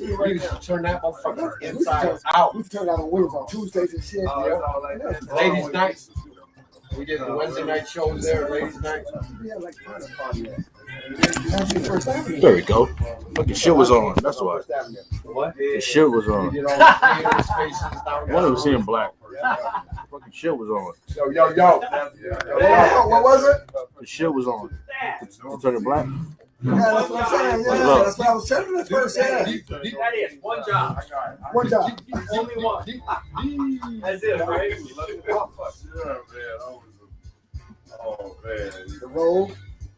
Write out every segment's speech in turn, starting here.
We used to turn that motherfucker inside out. We turned out the windows on Tuesdays and shit. Ladies' night. We did the Wednesday night shows there, ladies' night. There we go. But the shit was on. That's why. What? The shit was on. We did all the theater spaces down One was seeing black. Fucking shit was on. Yo. What was it? The shit was on. To turn it black. Yeah, that's what I'm saying. Yeah, that's what I was telling you at first. Yeah. That is one job. One job. Only one. That's it, right? Oh man. The roll.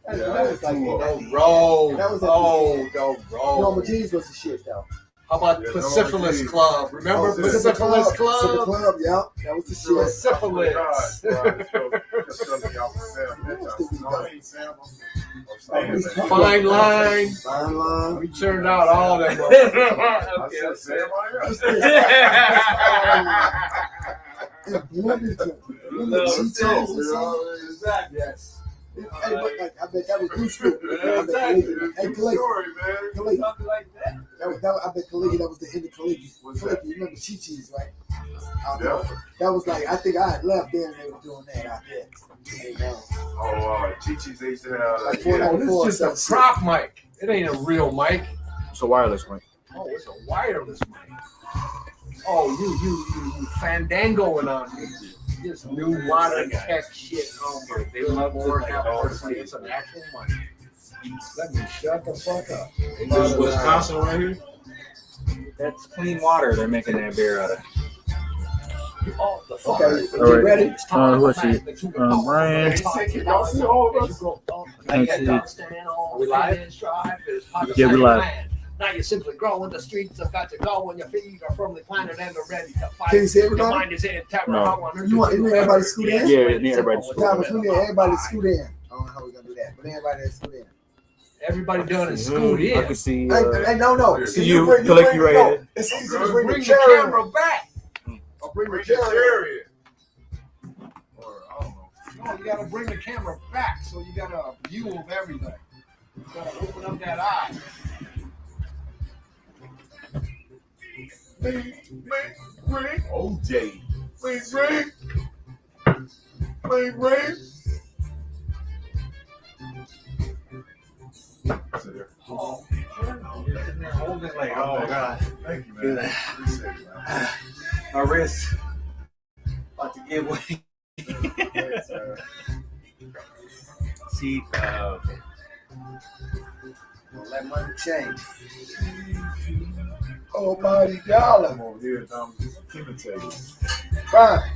That was like the roll. That was the roll. Norma Jeans was the shit though. How about Pacifilis Club? Remember Pacifilis Club? Club, yeah. That was the shit. Pacifilis. Fine line. Fine line. We turned out all that. Yes. Hey, I bet that was new school. Hey, Kaliki. I bet Kaliki, that was the end of Kaliki. Kaliki, you remember Chi-Chi's, right? That was like, I think I had left there and they were doing that out there. Chi-Chi's, they used to have like this is just a prop mic. It ain't a real mic. It's a wireless mic. Oh, it's a wireless mic. Oh, you fandangoing on me. This new modern tech shit. Oh my, they love working out. It's an actual mic. Let me shut the fuck up. This is Wisconsin right here? That's clean water they're making that beer out of. Oh, the fuck. Okay, All right. ready? Let's see. Brian. We live? Yeah, we live. Now you're simply growing. The streets have got to go when your feet are firmly planted and are ready to fight. Can you see Your everybody? mind is in terror. No. You want everybody to scoot in? Yeah, everybody to scoot in. Thomas, we need everybody to scoot in. I don't know how we're going to do that, but everybody to scoot in. Everybody doing is scoot in. I can see. Hey, no. See you, Kaliki right here. It's easy to Bring bring the the chair camera in. back. I'll bring the chair in. No, you gotta bring the camera back so you got a view of everything. You gotta open up that eye. OJ. Oh, you're sitting there holding like, Oh God. Thank you, man. Appreciate it, man. My wrist about to give way. Thanks, man. See, Don't let money change. Almighty dollar. I'm over here, Tom, just imitating. Fine.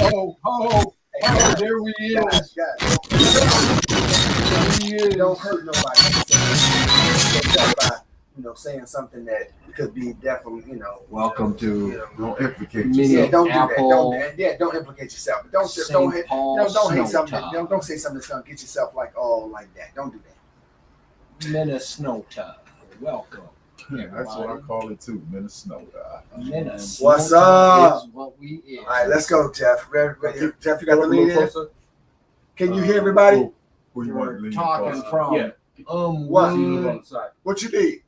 Oh, there we is. Don't hurt nobody. saying something that could be definitely, Welcome to Don't implicate Mini yourself. yeah, don't do Apple, that. Don't implicate yourself. Don't St. hate, Paul, don't hate something. Snowtop. Don't say something that's gonna get yourself like that. Don't do that. Minnesota. Welcome. Yeah, that's what I call it too, Minnesota. Minnesota. What's up? Is what we is. All right, let's go, Jeff. Ready? Jeff, you got the A little lead in? closer. Can you hear everybody? Who you want to We're lean talking closer? from Yeah. What? Wood, What you need?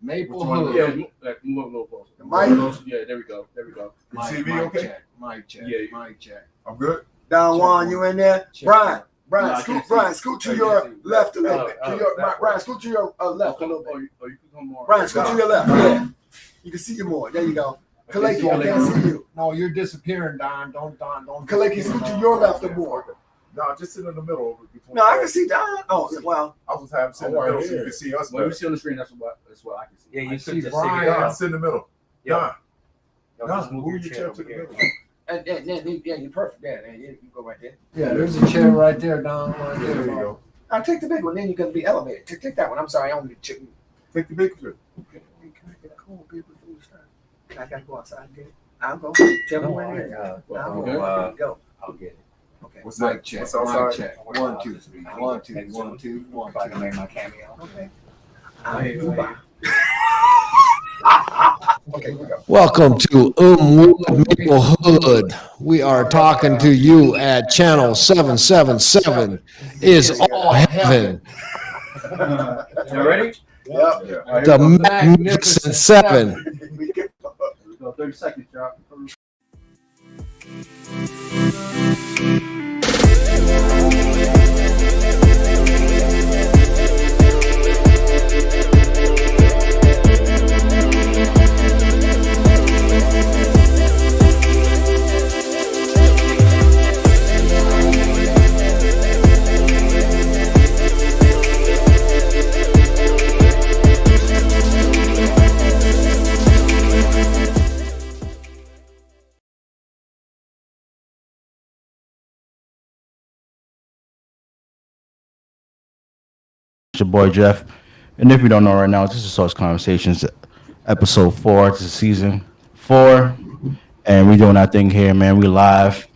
Maple Which one? Hood. Yeah, move a little closer. The mic? Yeah, there we go. There we go. You see me okay? Mic check. Yeah. Mic check. I'm good. Don Juan, you in there? Check. Brian, No, I can't see. scoot to I your can't see. left a little bit. that Brian, scoot to your left a little bit. You can come more. Brian, scoot to your left. Yeah. You can see you more. There you go. Kaleki, I can't see you. No, you're disappearing, Don. Don't. Kaleki, scoot to your left or more. No, just sit in the middle. No, I can see Don. Oh, well. I was having sit in the middle so you can see us When you better. see on the screen, that's what I can see. Yeah, you I could see just Brian. say Don, sit in the middle. Yeah. Don, just move your chair to the over middle. And yeah, you're perfect. Yeah, you go right there. Yeah, there's a chair right there, Don. Right There there. you go. I'll take the big one, then you're going to be elevated. Take that one. I'm sorry, I only chicken. Take the big trip. Can I get a cold beer before we start? I got to go outside and get it. I'll go. Tell me No, when it is. I'll Okay. go. Go. I'll get it. Okay. What's Mic that? check. What's Mic outside? check. 1, 2, 3. 1, 2, 1, 2, 1, If I can 2. make my cameo. Okay. Wait, I'll wait. Okay, here we go. Welcome to Wood Maple Hood. We are talking to you at channel 777 is all heaven. You ready? Yep. Yeah. All right, The here we go. Magnificent Seven. We get- Here we go. 30 seconds, y'all. It's your boy Jeff, and if you don't know right now, this is Sauce Conversations, episode 4. This is season 4, and we doing our thing here, man. We live,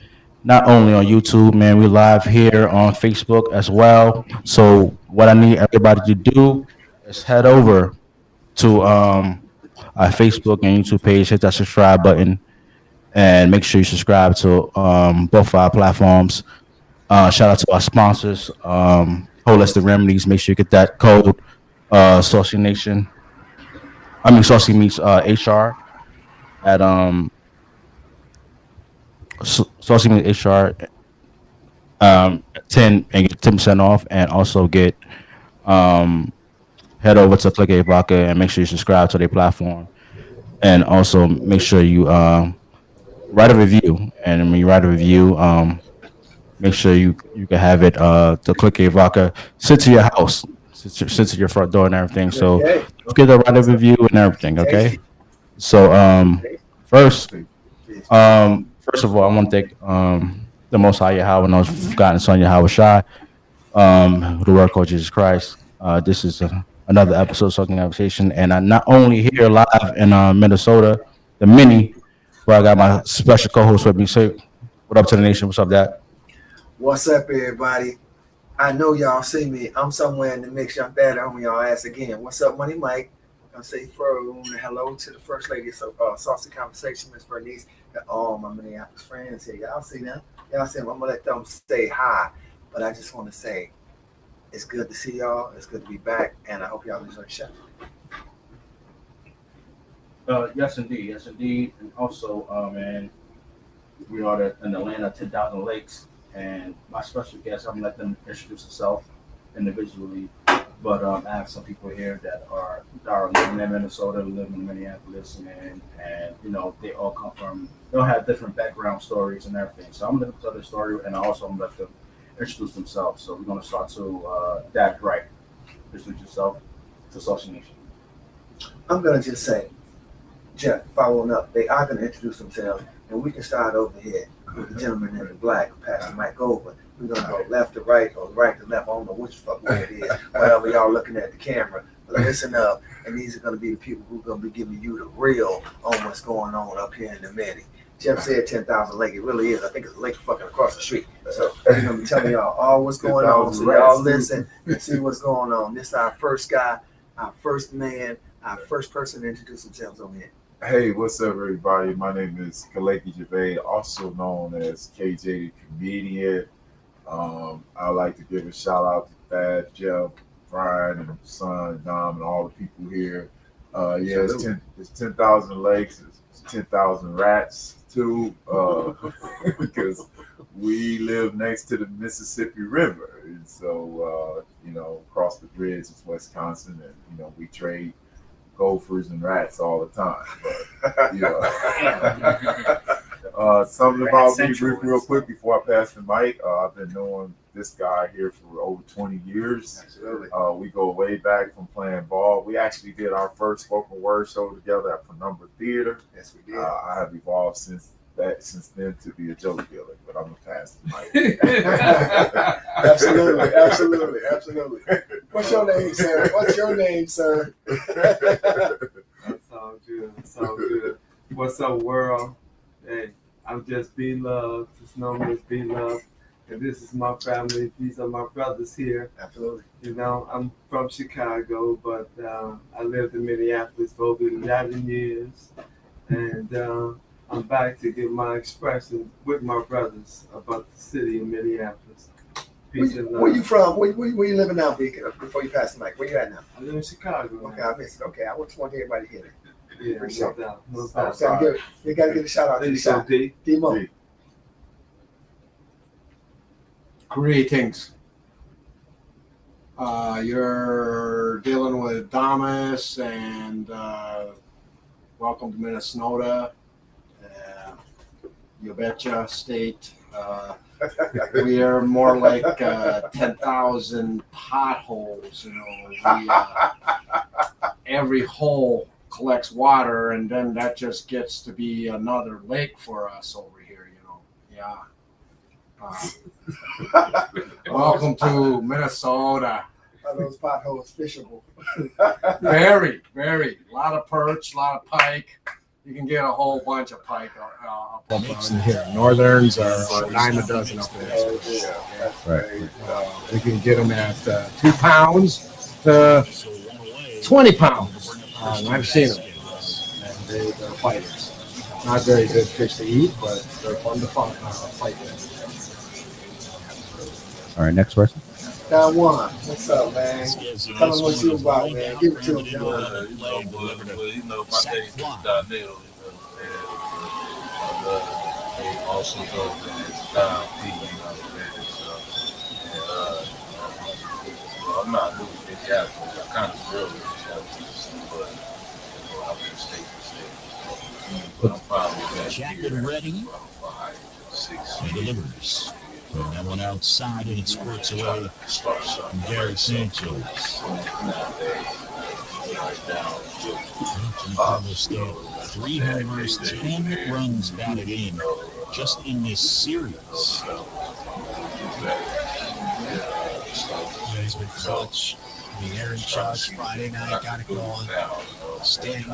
not only on YouTube, man. We live here on Facebook as well. So what I need everybody to do is head over to our Facebook and YouTube page, hit that subscribe button, and make sure you subscribe to both our platforms. Shout out to our sponsors, Holistic Remedies. Make sure you get that code, Saucy Nation. Saucy Meets HR at Saucy Meets HR 10 and get 10% off, and also get head over to Click A Vodka and make sure you subscribe to their platform, and also make sure you write a review. And when you write a review, make sure you can have it to Click A Vodka sent to your house, sent to your front door and everything. So Okay. don't forget to write a review and everything. Okay. So first of all, I want to thank the Most High Yahweh, and those forgotten Son Yahweh Shai, the word called Jesus Christ. This is another episode of Saucy Conversation, and I'm not only here live in Minnesota, the mini, where I got my special co-host with me. Say what up to the nation. What's up, Dad? What's up, everybody? I know y'all see me. I'm somewhere in the mix. I'm bad on y'all ass again. What's up, Money Mike? I say hello to the first lady of Saucy Conversation, Miss Bernice, got all my Minneapolis friends here. Y'all see them? Y'all see them? I'm gonna let them say hi, but I just want to say it's good to see y'all. It's good to be back, and I hope y'all enjoy the show. Yes, indeed. And also, man, we are in Atlanta, 10,000 Lakes, and my special guest, I'm gonna let them introduce themselves individually. But I have some people here that are living in Minnesota, living in Minneapolis, and they all they'll have different background stories and everything. So I'm gonna tell their story, and also I'm gonna let them introduce themselves. So we're gonna start to Dad Wright. Introduce yourself to Saucy Nation. I'm gonna just say, Jeff, following up, they are gonna introduce themselves, and we can start over here with the gentleman in the black, pass the mic over. We're gonna go left to right or right to left. I don't know which fuck way it is. Whatever y'all looking at the camera. Listen up. and these are going to be the people who are going to be giving you the real on what's going on up here in the Medi. Jeff said 10,000 Lake. It really is. I think it's a lake fucking across the street. So we're going to be telling y'all all what's going on. So y'all listen and see what's going on. This is our first guy, our first man, our first person to introduce themselves on here. Hey, what's up, everybody? My name is Kaleki Gervais, also known as KJ the Comedian. I'd like to give a shout out to Thad, Jeff, Brian, and son, Dom, and all the people here. It's 10,000 lakes, it's 10,000 rats too, because we live next to the Mississippi River, and so across the bridge is Wisconsin, and we trade gophers and rats all the time. But something about me real quick before I pass the mic. I've been knowing this guy here for over 20 years. Absolutely. We go way back from playing ball. We actually did our first spoken word show together at Penumbra Theater. Yes, we did. I have evolved since then to be a joke dealer, but I'm gonna pass the mic. Absolutely. What's your name, sir? That's all good. What's up, world? Hey, I'm just Be Love, just known as Be Love. And this is my family. These are my brothers here. Absolutely. I'm from Chicago, but I lived in Minneapolis for over 11 years. And I'm back to give my expression with my brothers about the city of Minneapolis. Peace and love. Where you from? Where you living now, Beacon? Before you pass the mic, where you at now? I live in Chicago. Okay, I missed it. Okay, I just want everybody to hear it. Yeah, Appreciate no doubt. No So doubt. you got to give a shout out to There the you go, shop. D. D-Mo. Greetings. You're dealing with Damas, and welcome to Minnesota. You betcha state. We are more like 10,000 potholes. Every hole collects water, and then that just gets to be another lake for us over here. Yeah. Welcome to Minnesota. Are those potholes fishable? Very, very. A lot of perch, a lot of pike. You can get a whole bunch of pike up in here. Northerns are a dime a dozen up there. You can get them at 2 pounds to 20 pounds. And I've seen them. And they're fighters. Not very good fish to eat, but they're fun to fight with. All right, next person. Don Juan, what's up, man? Tell them what you about, man. Give it to them, Don. My name is Donnell. They also know as Don P. I'm not new to Minneapolis. I kind of grew up in Minneapolis, but I'm in state to state. But I'm probably Jack and ready. 5, 6 He delivers. Putting that one outside and it squirts away. Gary Sanchez. Still 3 homers, 10 runs batted in just in this series. He's been clutch. The Aaron Judge Friday night got it going. Sting,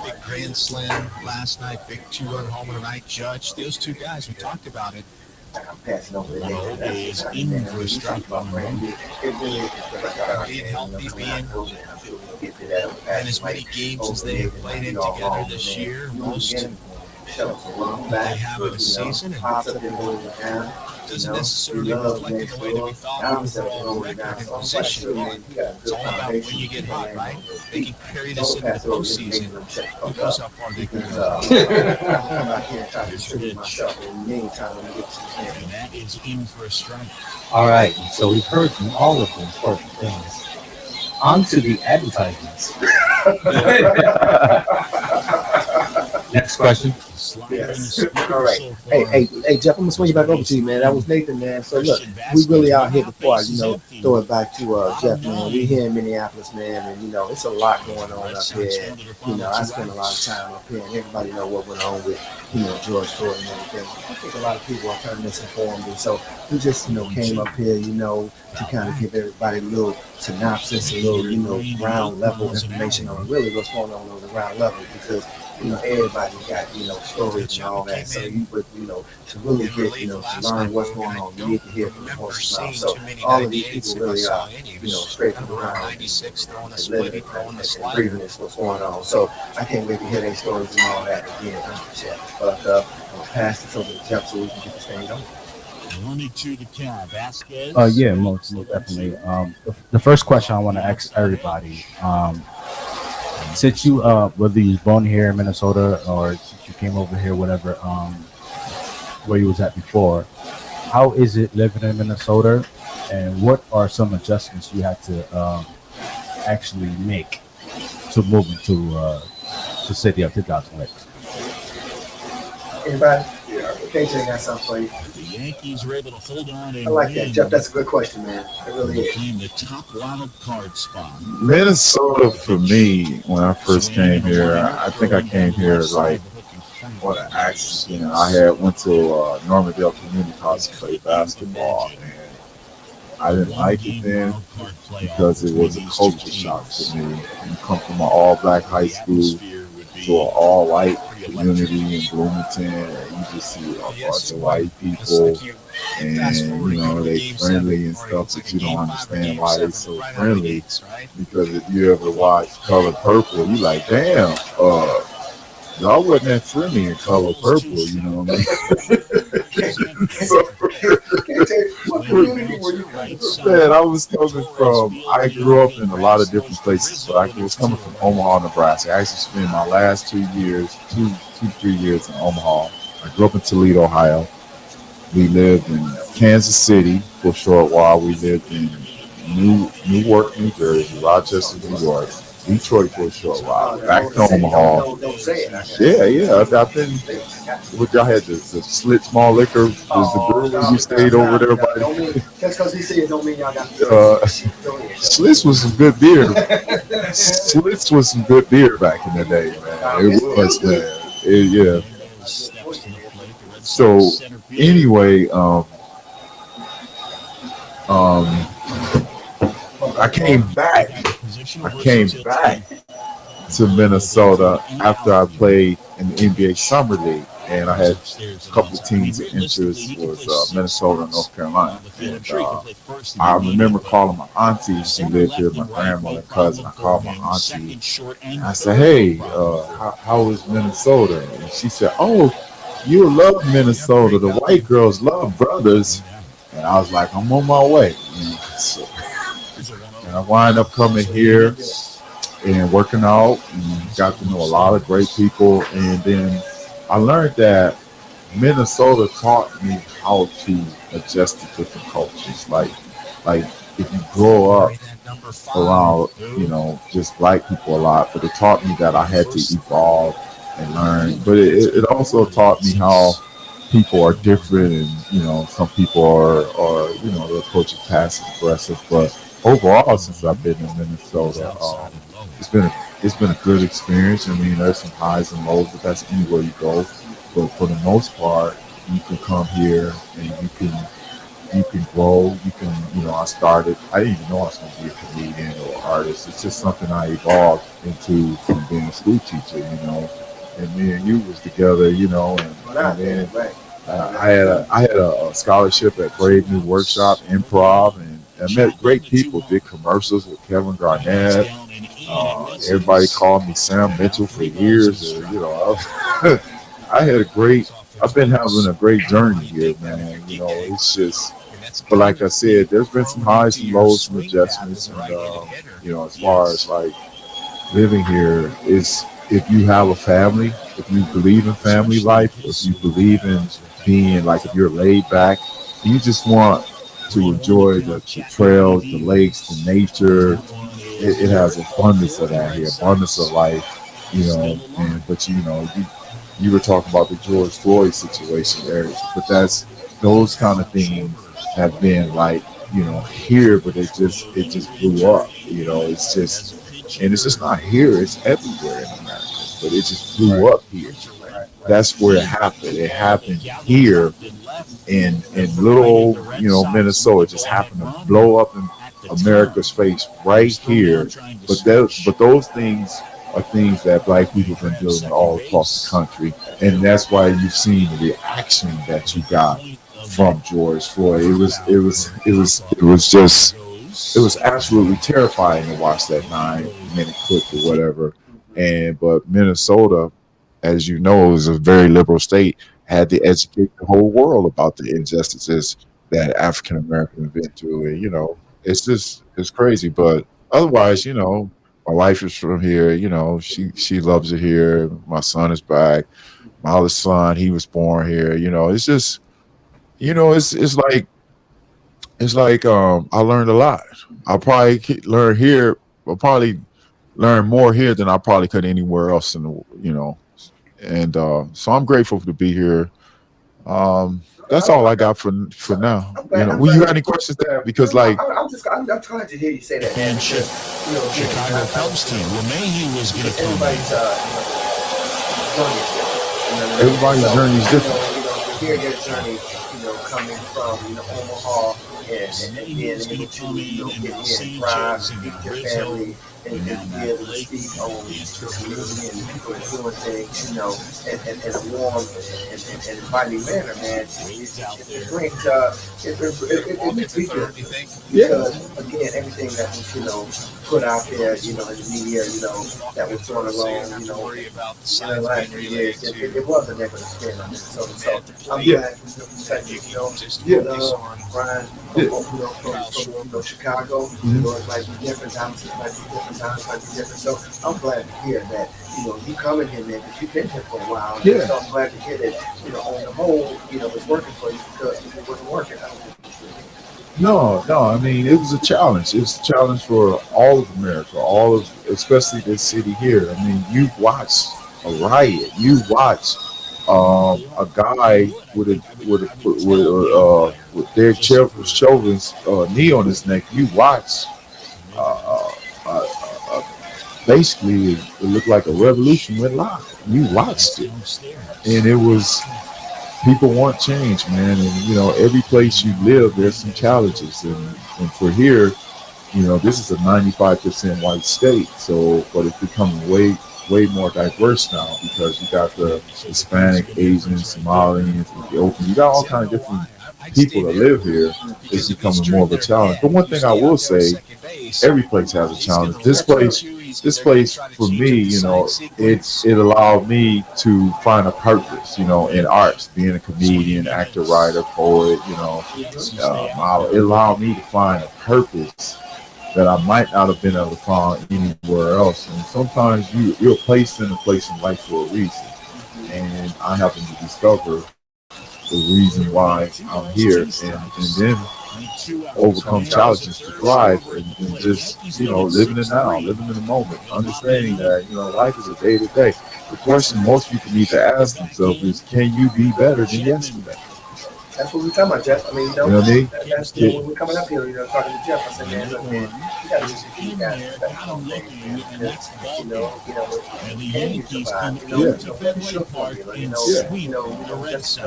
big grand slam last night, big 2-run homer tonight. Judge, those two guys, we talked about it. I'm passing over the Manoa is in for a strike on the run. Being healthy, being in as many games as they have played in together this year, most they have in a season, and doesn't necessarily reflect in the way that we thought overall record and position. It's all about when you get hot, right? They can carry this into the postseason. Who knows how far they can go? And that is in for a strike. All right, so we've heard from all of the important things. On to the advertisements. Next question. Yes. All right. Hey, Jeff, I'm gonna swing you back over to you, man. That was Nathan, man. So look, we really out here before I, throw it back to Jeff, man. We here in Minneapolis, man, and it's a lot going on up here. I spend a lot of time up here, and everybody know what went on with, George Floyd and everything. I think a lot of people are kind of misinformed, and so we just, came up here, to kind of give everybody a little synopsis, a little, ground level information on really what's going on the ground level, because everybody got, stories and all that. So you would, to really get, to learn what's going on, you need to hear from the horse's mouth. So all of these people really are, straight from the ground and living and breathing this what's going on. So I can't wait to hear their stories and all that again. But I'm gonna pass this over to Jeff so we can get this thing going. Yeah, most definitely. The first question I want to ask everybody, since you whether you was born here in Minnesota or since you came over here, whatever, where you was at before, how is it living in Minnesota, and what are some adjustments you had to actually make to move into the city of 2000 Lakes? Anybody? KJ got something for you. The Yankees were able to hold on and I like that, Jeff. That's a good question, man. It really is. Became the top wild card spot. Minnesota for me, when I first came here, I think I came here like what an accident. I went to Normandale Community College to play basketball, and I didn't like it then because it was a culture shock to me. You come from an all-black high school to an all-white community in Bloomington, and you just see a bunch of white people, and they friendly and stuff, but you don't understand why they're so friendly. Because if you ever watch Color Purple, you like, damn, y'all wasn't that friendly in Color Purple, you know what I mean? Man, I was coming from, I grew up in a lot of different places, but I was coming from Omaha, Nebraska. I actually spent my last 2 years, 3 years in Omaha. I grew up in Toledo, Ohio. We lived in Kansas City for a short while. We lived in Newark, New Jersey, Rochester, New York, Detroit for a short while, back to Omaha. Yeah. I've been. What y'all had the Slit Small Liquor? Was the girl you stayed over there by? Just because he said it don't mean y'all got. Slits was some good beer. Slits was some good beer back in the day, man. It was, man. Yeah. So anyway, I came back to Minnesota after I played in the NBA Summer League, and I had a couple of teams of interest was Minnesota and North Carolina. And, I remember calling my auntie. She lived here, my grandmother and cousin. I called my auntie, and I said, "Hey, how is Minnesota?" And she said, "Oh, you love Minnesota. The white girls love brothers." And I was like, "I'm on my way." And I wind up coming here and working out and got to know a lot of great people. And then I learned that Minnesota taught me how to adjust to different cultures. Like if you grow up around, just black people a lot, but it taught me that I had to evolve and learn. But it also taught me how people are different, and some people are their approach is passive aggressive. But overall, since I've been in Minnesota, it's been a good experience. I mean, there's some highs and lows, but that's anywhere you go. But for the most part, you can come here and you can grow. You can, I didn't even know I was going to be a comedian or artist. It's just something I evolved into from being a school teacher, And me and you was together, and then I had a scholarship at Brave New Workshop Improv, and I met great people. Did commercials with Kevin Garnett. Everybody called me Sam Mitchell for years. I've been having a great journey here, man. It's just, but like I said, there's been some highs and lows, some adjustments, and as far as like living here, is if you have a family, if you believe in family life, if you believe in being like, if you're laid back, you just want to enjoy the trails, the lakes, the nature. It has abundance of that here, abundance of life, but you you were talking about the George Floyd situation, Eric, but those kind of things have been like, here, but it just blew up. It's just, and it's just not here; it's everywhere in America. But it just blew up here. That's where it happened. It happened here in little old, Minnesota. It just happened to blow up in America's face right here. But those things are things that Black people have been dealing with all across the country, and that's why you've seen the reaction that you got from George Floyd. It was absolutely terrifying to watch that 9-minute clip or whatever. But Minnesota, as you know, is a very liberal state, had to educate the whole world about the injustices that African Americans have been through. And, it's crazy. But otherwise, my wife is from here. She loves it here. My son is back. My other son, he was born here. It's just, it's like I learned a lot. I'll probably learn here. I'll probably learn more here than I probably could anywhere else in the, and so I'm grateful to be here. That's all I got for now. Will you have any questions there? Because I'm glad to hear you say that. And Chicago Cubs team, LeMahieu was going to come. Everybody's journey is different. Hear your journey, coming from Omaha and being able to get in and thrive and feed your family and be able to speak on the community and people are doing things, in a warm and inviting manner, man. It brings it makes me good. Because again, everything that was, put out there, in the media, that was going along, in the last 3 years, it was a negative spin on Minnesota. So I'm glad Brian, from Chicago, it might be different times, it might be different times, might be different. So I'm glad to hear that, you coming here, man, because you've been here for a while. Yeah. So I'm glad to hear that, on the whole, it's working for you, because if it wasn't working, I don't think it's working. No. I mean, it was a challenge. It's a challenge for all of America, especially this city here. I mean, you watched a riot. You watched a guy with Derek Chauvin's knee on his neck. You watched basically it looked like a revolution went live. You watched it, and it was. People want change, man, and every place you live, there's some challenges, and for here, this is a 95% white state, but it's becoming way more diverse now because you got the Hispanic, Asian, Somalians, Ethiopian, you got all kinds of different people that live here. It's becoming more of a challenge. But one thing I will say, every place has a challenge. This place for me, it allowed me to find a purpose, in arts, being a comedian, actor, writer, poet, model. It allowed me to find a purpose that I might not have been able to find anywhere else. And sometimes you're placed in a place in life for a reason. And I happen to discover the reason why I'm here, and then overcome challenges to thrive, and just living it now, living in the moment, understanding that life is a day to day. The question most people need to ask themselves is, can you be better than yesterday? That's what we're talking about, Jeff. I mean, what I mean? That's when we're coming up here, talking to Jeff. I said, man, look, man, you got to listen to you guys. Can you survive? Just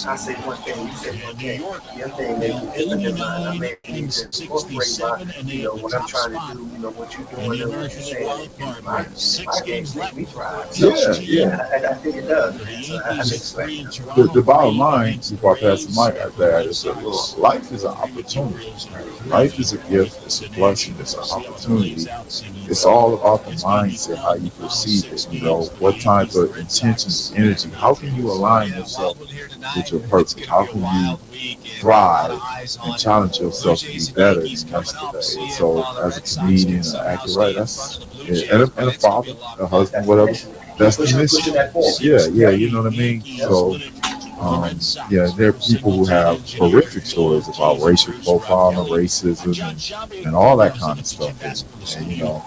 I say one thing, you say one thing. Your thing may be different than mine. I may need to incorporate what I'm trying to do, what you're doing, and what you're saying. My games make me thrive. So, I think it does. I think it's right. The bottom line, before I pass the mic out there, is that life is an opportunity. Life is a gift. It's a blessing. It's an opportunity. It's all about the mindset, how you perceive it. What type of intentions, energy. How can you align yourself with your purpose? How can you thrive and challenge yourself to be better than yesterday? So, as a comedian, an actor, right? And a father, a husband, whatever. That's the mission. Yeah, you know what I mean? So Yeah, there are people who have horrific stories about racial profiling, racism, and all that kind of stuff. And you know,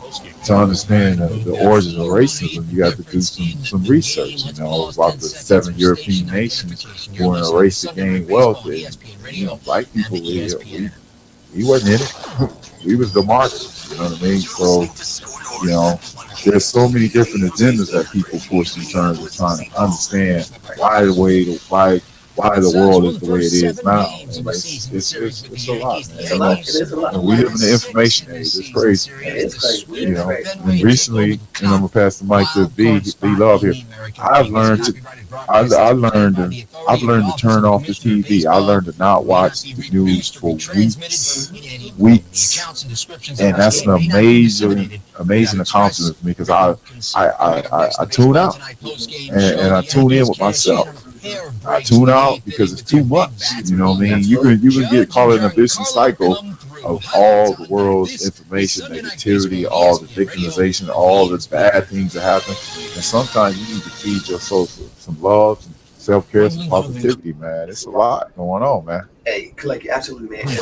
to understand the origins of racism, you have to do some research. You know, about the 7 European nations who were in a race to gain wealth. And, you know, black people, we wasn't in it. We was the market. You know what I mean? So, you know, there's so many different agendas that people push in terms of trying to understand why the world is the way it is now. And it's a lot, man. And we live in the information age. It's crazy. You know, and recently, and I'm gonna pass the mic to B Love here. I've learned to turn off the TV. I learned to not watch the news for weeks, and that's an amazing accomplishment for me because I tune out and I tune in with myself. I tune out because it's too much. You know what I mean? You can get caught in a vicious cycle of all the world's information, negativity, all the victimization, all the bad things that happen. And sometimes you need to feed your soul some love, some self-care, some positivity, man. It's a lot going on, man. Hey, Clay, absolutely, man. Look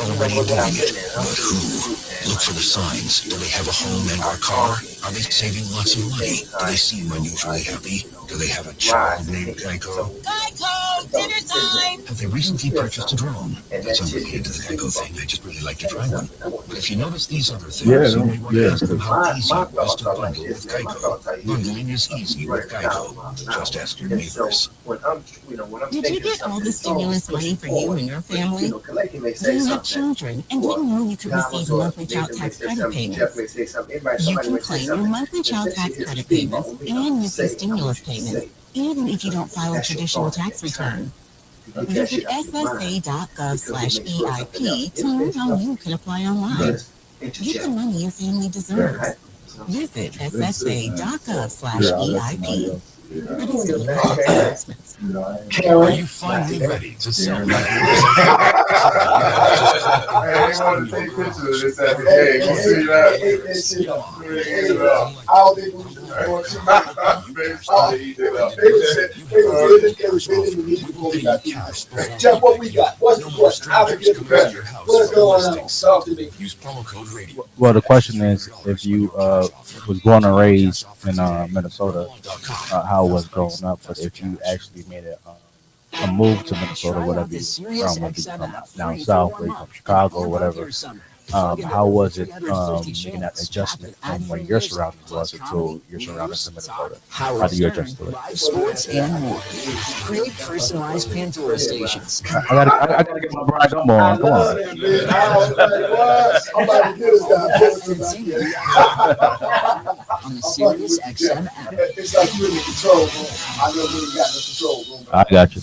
for the signs. Do they have a home and or car? Are they saving lots of money? Do they seem unusually happy? Do they have a child named Geico? Geico, dinner time! Have they recently purchased a drone? That's unrelated to the Geico thing. I just really like to try one. But if you notice these other things, you may want to ask them how easy it was to bundle with Geico. Bundling is easy with Geico. Just ask your neighbors. Did you get all the stimulus money for you and your family? Do you have children and didn't know you could receive monthly child tax credit payments? You can claim your monthly child tax credit payments and receive stimulus payments, even if you don't file a traditional tax return. Visit ssa.gov/EIP to learn how you can apply online. Get the money your family deserves. Visit ssa.gov/EIP. Are you finally ready to sell I want to take pictures of this at the game. We'll see that. I don't think we should go too much. Jeff, what we got? What's the question? How to get the pressure? What's going on? Talk to me. Use promo code radio. Well, the question is, if you was born and raised in Minnesota, how it was growing up, but if you actually made a move to Minnesota, whatever you're from, whether you're from down south, or you're from Chicago, or whatever, how was it making that adjustment from where your surroundings was to your surroundings in Minnesota? How do you adjust to it? Sports and more. Create personalized Pandora stations. I gotta get my bride on. Come on. I'm about to get this guy. On the Sirius XM app. It's like you're in the control room. I know we ain't got the control room. I got you.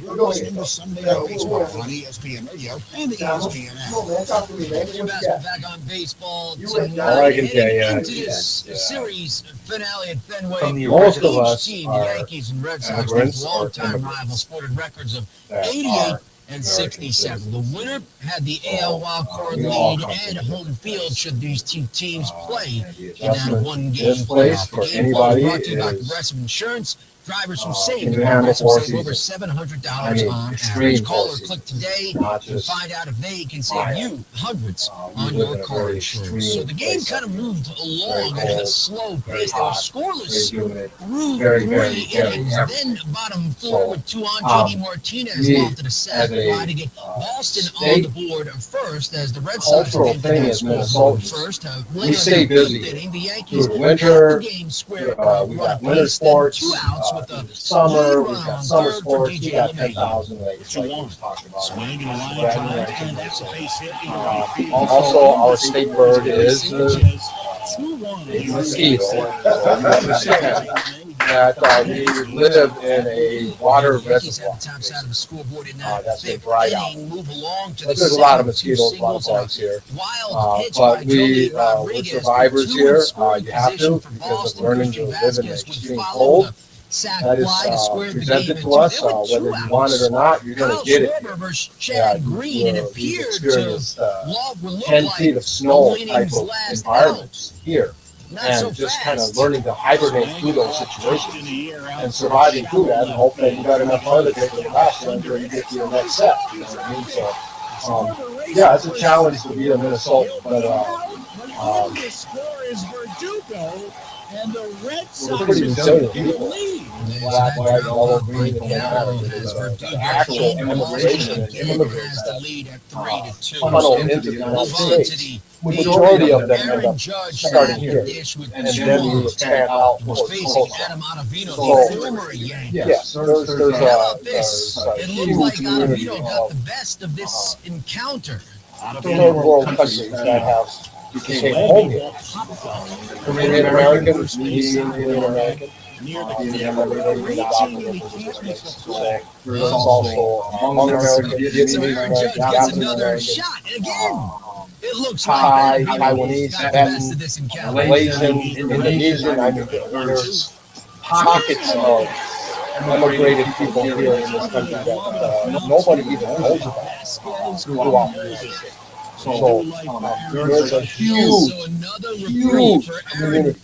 You're listening to Sunday Night Baseball on ESPN Radio and the ESPN app. Come on, man. Talk to me, man. What you got? Back on baseball You tonight. all I can tell you, Into this series finale at Fenway. Most of Each us team, are the Yankees and Red Sox, immigrants with or longtime immigrants rivals, sported records of that 88 are and 67. The winner had the AL wildcard we all lead come and home field should these two teams play the in that adjustment one-game in place playoff. for The game anybody brought to you by is Progressive Insurance. Drivers who can save be handled for a save over season. $700 I mean, on extreme average. Call or forces. click today Not to just find out if they can save mild. you hundreds We on live your in a car very insurance. extreme So the game place. kind of moved along Very at a cold, slow very pace. They were hot, scoreless very humid, through very, three very innings. heavy. Then bottom four So, with two on. JD Martinez me, lofted a set, as a, trying to get Boston on state the board first as the Red Sox cultural came to thing the is scoreboard Minnesotans. first. We Later stay in the busy. fifth inning, the Yankees Through winter, got the game square. we Run got a winter pace, then sports, 2 outs with a summer, we run got on summer third for sports, we DJ got LeMay. 10,000 lakes, like we was talking about. Swing and a line Right, drive, right. and that's a base hit. Also, our state bird is the mosquito. You understand that we live in a water Yankees had reservoir. the top side of the scoreboard in that That's been fifth dried out. inning. Move along to But the there's a lot of seventh, two mosquitoes, a lot of singles, and bugs here. wild pitch by But we, Joey we're Rodriguez. survivors Two here. in scoring You have position to, for because of Boston. learning to Christian live in the Vasquez would extreme follow cold. the sac That is fly to square the presented game to into us, there with whether two you want it or outs. not, you're going Kyle to get it. Schwarber versus Chad Green, and it we've appeared to experienced look 10 like feet of snow the type innings of last out. environments here. and just kind of learning to hibernate through those situations and surviving through that, and hope that you got enough toilet paper to last until you get to your next set. You know what I mean? So, yeah, it's a challenge to be in Minnesota, but the score is Verdugo, and the Red Sox pretty resilient in the people. lead. Black, white, yellow, green, it don't matter. Actual immigration and immigrants that funnel into the United States. Majority of them end up starting here, and then you expand out towards the coast. So, yes, there's a huge community of best of this encounter. third world countries that have became home here. Korean Americans, Indian American. There's also Hmong American, Vietnamese American, Japanese American, It looks Thai, like Taiwanese, Tibetan, Malaysian, Indonesian. I mean, there's pockets of immigrated people here in this country that nobody even knows about throughout the years. So there's a huge community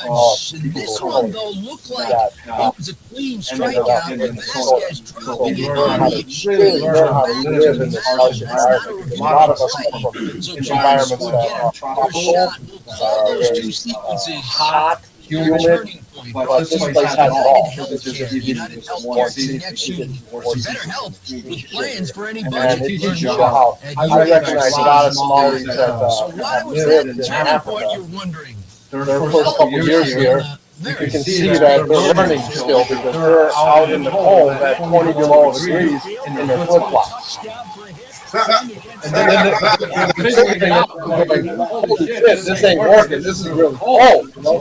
of this people one though looked like it was a clean ended up strikeout in with Minnesota. Vasquez So dropping we it learn on how the to really learn how to live in this harsh environment. A lot of us come from environments that are tropical, very hot, humid, but this place has it all. It's just giving you some more better help with plans for any and budget. it teaches you how. I recognize a lot of Somalis that have lived in Africa. Their first couple years here, you can see that they're learning still because they're out in the cold at 20 below degrees in their flip flops. And then the figuring thing out, holy shit, this ain't working. This is really cold. You know,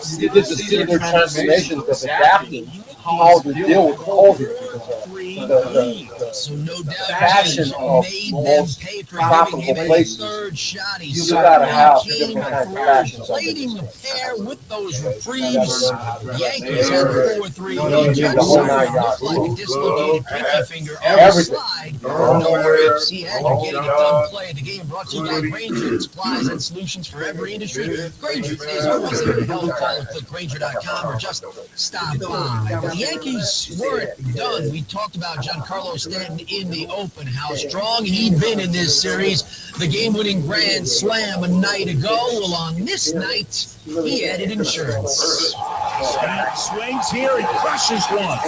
so you get to see their transformations of adapting how to deal with cold here. Because the fashion of most tropical places, you gotta have different kinds of fashions. Plating the pair with those reprieves. Yankees had a 4-3 lead. The whole 9 yards. Like a dislocated pinky finger on the Everything. slide. No worries. He had to get it done. Play the game brought to you by Granger. Supplies and solutions for every industry. Granger is always there to help. Call it Granger.com or just stop by. The Yankees weren't done. We talked about Giancarlo Stanton in the open, how strong he'd been in this series. The game-winning grand slam a night ago. Well, on this night, he added insurance. Swings here and crushes one.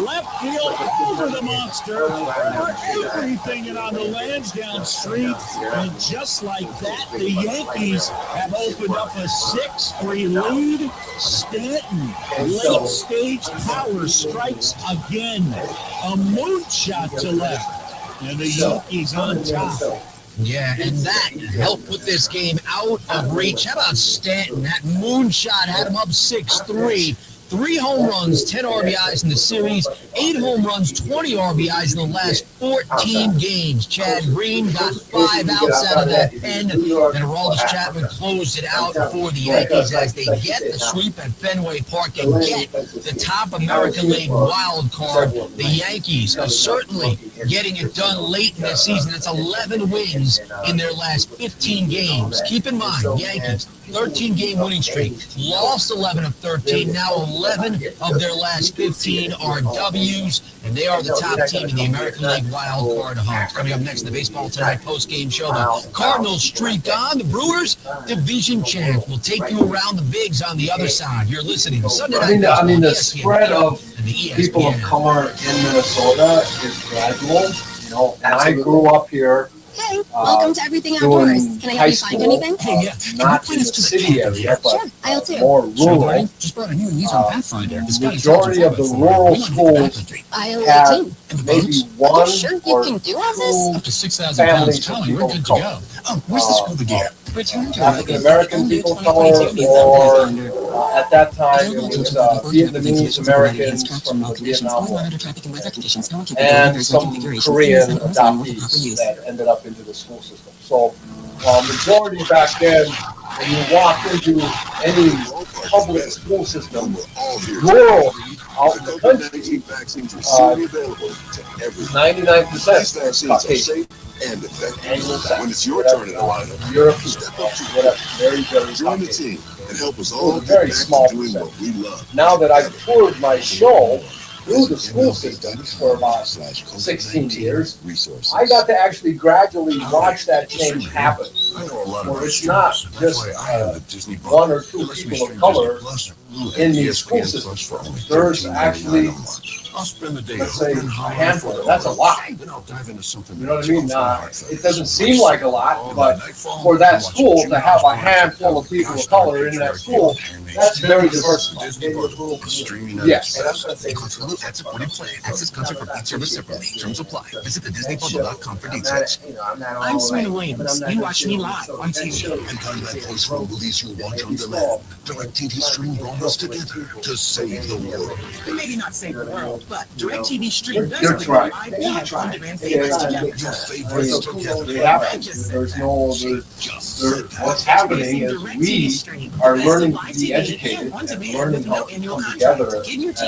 Left field over the monster. Everything in on the lands downstream. And just like that, the Yankees have opened up a 6-3 lead. Stanton, late stage power strikes again. A moonshot to left. And the Yankees on top. Yeah, and that helped put this game out of reach. How about Stanton? That moonshot had him up 6-3. 3 home runs, 10 RBIs in the series, 8 home runs, 20 RBIs in the last 14 games. Chad Green got 5 outs out of that 10. Then Aroldis Chapman closed it out for the Yankees as they get the sweep at Fenway Park and get the top American League wild card. The Yankees are certainly getting it done late in the season. That's 11 wins in their last 15 games. Keep in mind, Yankees, 13-game winning streak, lost 11 of 13, now 11 of their last 15 are W's, and they are the top team in the American League wild card hunt. Coming up next in the Baseball Tonight post-game show, the Cardinals streak on, the Brewers division champ. We'll take you around the bigs on the other side. You're listening to Sunday Night Baseball. I mean, the spread of people of color in Minnesota is gradual. You know, and I grew up here. Hey, welcome to Everything Outdoors. Can I help you find anything? Hey, not in the city area, but Sure, aisle 2. more rural. Just brought a new user on Pathfinder. Majority of the rural schools Aisle have 18. maybe one Sure, you or can do all this? Up to 6,000 families pounds. of We're people good of to color. go. Oh, where's the scuba gear? African American people of color, or at that time it was Vietnamese Americans from the Vietnam War, and some Korean adoptees that ended up into the school system. So majority back then, when you walk into any public school system, rural out in the country, 99% Caucasian. When it's your turn in the lineup, European, whatever, very, very join the team and help us It all was a get very back small to doing what percentage. we love. Now that I've toured my show through the school systems for about 16 years, I got to actually gradually watch that change happen. Where it's not just one or two people of color in these school systems. There's actually, let's say, a handful. That's a lot. You know what I mean? It doesn't seem like a lot, but for that school to have a handful of people of color in that school, that's very diversified. Yes. Access concert for beat service separately. Terms apply. Visit thedisneybubble.com for details. I'm Serena Williams. You watch me live on TV. And contact post for movies you watch on demand. DirecTV Stream brought us together to save the world. Maybe not save the world, but DirecTV Stream does That's right. live on-demand favorites together. Your favorites together. What's happening is we are learning to be educated and learning how to come together as a community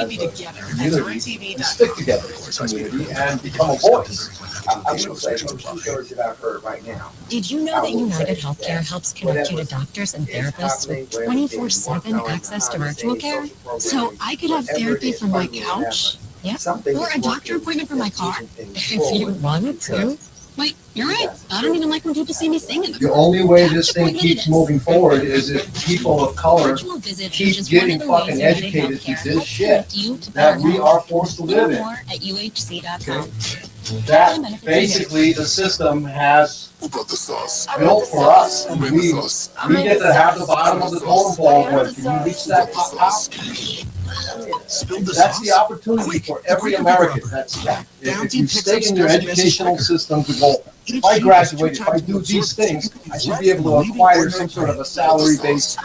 and stick together as a community and become a voice. I'm going to say from 2/3 that I've heard right now. Did you know that United Healthcare helps connect you to doctors and therapists with 24/7 access to virtual care? So I could have therapy from my couch, or a doctor appointment from my car, if you wanted to. Wait, you're right. I don't even like when people see me singing. The only way this thing keeps moving forward is if people of color keep getting fucking educated to this shit that we are forced to live in. At UHC.com. That basically the system has built for us. We get to have the bottom of the totem pole. When you reach that top, that's the opportunity for every American. If you stay in your educational system to go, if I graduate, if I do these things, I should be able to acquire some sort of a salary-based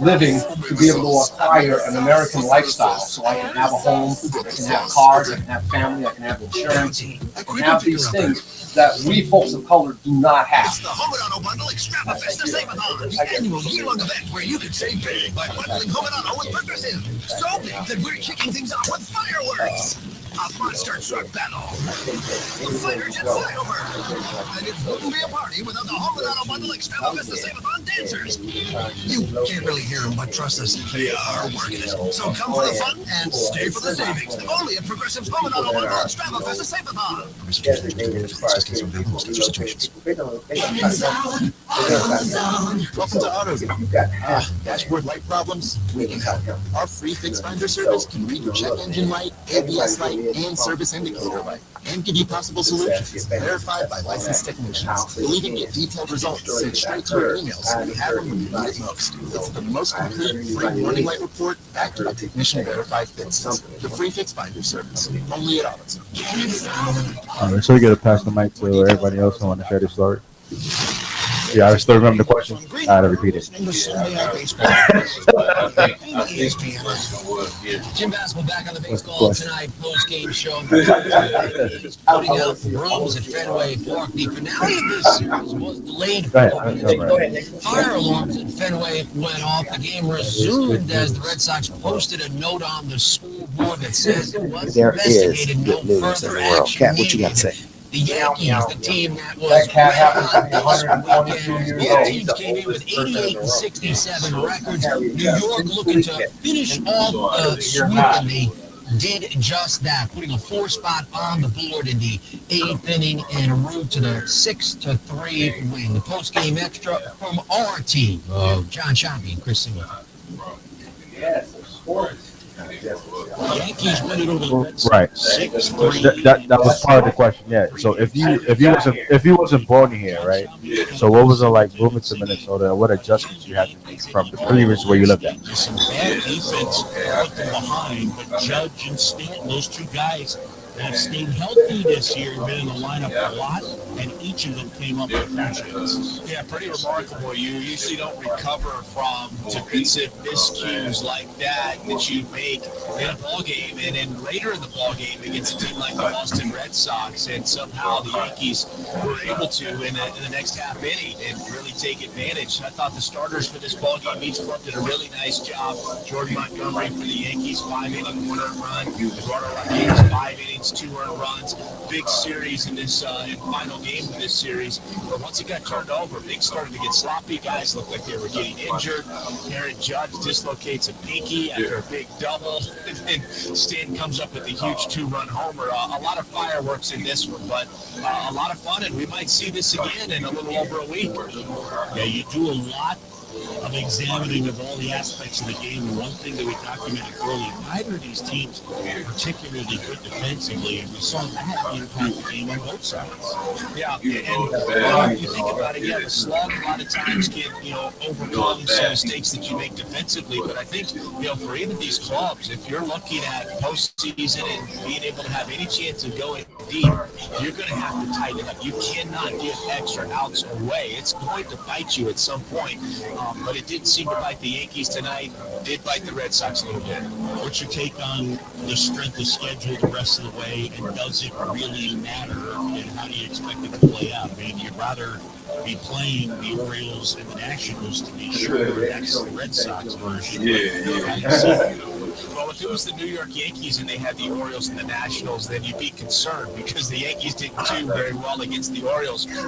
living to be able to acquire an American lifestyle. So I can have a home, I can have cars, I can have family, I can have insurance, I can have these things that we folks of color do not have. It's the Home Bundle Extrava Festa Save-a-thon, the annual year-long event where you can save big by bundling Home with Progressive. So big that we're kicking things off with fireworks. A monster truck battle. Fighter jet flyover. And it wouldn't be a party without the Home Bundle Extrava Festa Save-a-thon dancers. You can't really hear them, but trust us, they are working it. So come for the fun and stay for the savings. Only at Progressive's Home Bundle Extrava Festa Save-a-thon. Welcome to AutoZone. Dashboard light problems? We can help. Our free fix finder service can read your check engine light, ABS light, and service indicator light, and give you possible solutions verified by licensed technicians. You'll even get detailed results sent straight to your email so you have them when you need it most. It's the most complete free warning light report backed by technician verified fixes. The free fix finder service, only at AutoZone. All right, so we got to pass the mic to everybody else who want to share their story. Yeah, I still remember the question. I had to repeat it. Jim Bass will back on the baseball tonight post-game show. Putting out the Browns at Fenway Park. The finale of this series was delayed. Fire alarms at Fenway went off. The game resumed as the Red Sox posted a note on the scoreboard that says it was investigated. No further action. Cat, what you got to say? The Yankees, the team that was both teams came in with 88 and 67 records. New York looking to finish off the sweep, and they did just that, putting a 4-spot on the board in the 8th inning en route to the 6-3 win. The post-game extra from our team, John Shoppy and Chris Singer. Yes, of course. Yankees win it over the Red Sox. Right. 6-3. That was part of the question. Yeah. So if you wasn't born here, right? So what was it like moving to Minnesota? What adjustments you had to make from the previous where you lived at? Some bad defense put them behind, but Judge and Stanton, those two guys have stayed healthy this year, been in the lineup a lot, and each of them came up with catches. Yeah, pretty remarkable. You usually don't recover from defensive miscues like that you make in a ball game, and then later in the ball game against a team like the Boston Red Sox, and somehow the Yankees were able to in the next half inning and really take advantage. I thought the starters for this ball game each club did a really nice job. Jordan Montgomery for the Yankees, 5-inning one-run run. Eduardo Rodriguez, 5 innings. hits, 2 earned runs, big series in this final game of this series. But once it got turned over, things started to get sloppy. Guys looked like they were getting injured. Aaron Judge dislocates a pinky after a big double. And then Stan comes up with a huge 2-run homer. A lot of fireworks in this one, but a lot of fun, and we might see this again in a little over a week. Yeah, you do a lot of examining of all the aspects of the game. And one thing that we documented early, neither of these teams are particularly good defensively, and we saw that impact the game on both sides. Yeah, and you think about it, yeah, the slug a lot of times can, overcome some mistakes that you make defensively, but I think, for either of these clubs, if you're looking at postseason and being able to have any chance of going deep, you're going to have to tighten it up. You cannot give extra outs away. It's going to bite you at some point. But it did seem to bite the Yankees tonight. Did bite the Red Sox a little bit. What's your take on the strength of schedule the rest of the way, and does it really matter, and how do you expect it to play out? I mean, you'd rather be playing the Orioles and the Nationals to be sure that's the Red Sox version. Well, if it was the New York Yankees and they had the Orioles and the Nationals, then you'd be concerned because the Yankees didn't do very well against the Orioles. Beating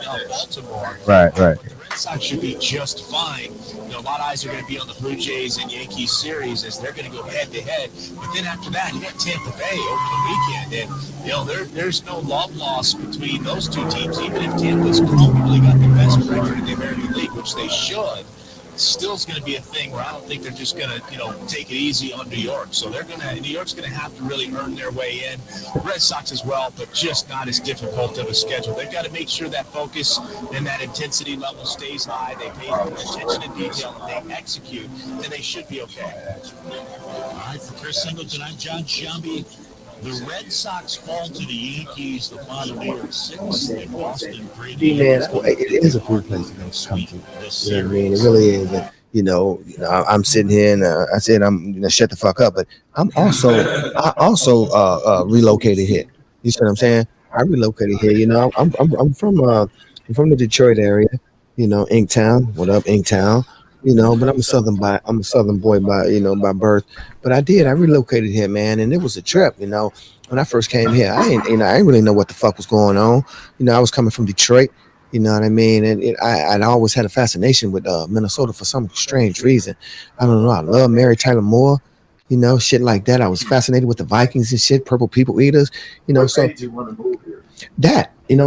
up Baltimore. Right. The Red Sox should be just fine. A lot of eyes are going to be on the Blue Jays and Yankees series as they're going to go head-to-head. But then after that, you got Tampa Bay over the weekend. And, there's no love lost between those two teams. Even if Tampa's probably got the best record in the American League, which they should, still is going to be a thing where I don't think they're just going to, take it easy on New York. So New York's going to have to really earn their way in. Red Sox as well, but just not as difficult of a schedule. They've got to make sure that focus and that intensity level stays high. They pay attention to detail and they execute, and they should be okay. All right, for Chris Singleton, I'm John Shelby. The Red Sox fall to the Yankees the following year 6 in Boston. It is a cool place to go come to. You know what I mean? It really is. And, I'm sitting here and I said I'm shut the fuck up, but I also relocated here. You see what I'm saying? I relocated here. I'm from the Detroit area. Inktown. What up, Inktown? But I'm a Southern boy by birth. But I relocated here, man, and it was a trip. When I first came here, I didn't really know what the fuck was going on. I was coming from Detroit. You know what I mean? And I'd always had a fascination with Minnesota for some strange reason. I don't know. I love Mary Tyler Moore. Shit like that. I was fascinated with the Vikings and shit, Purple People Eaters. So made you want to move here?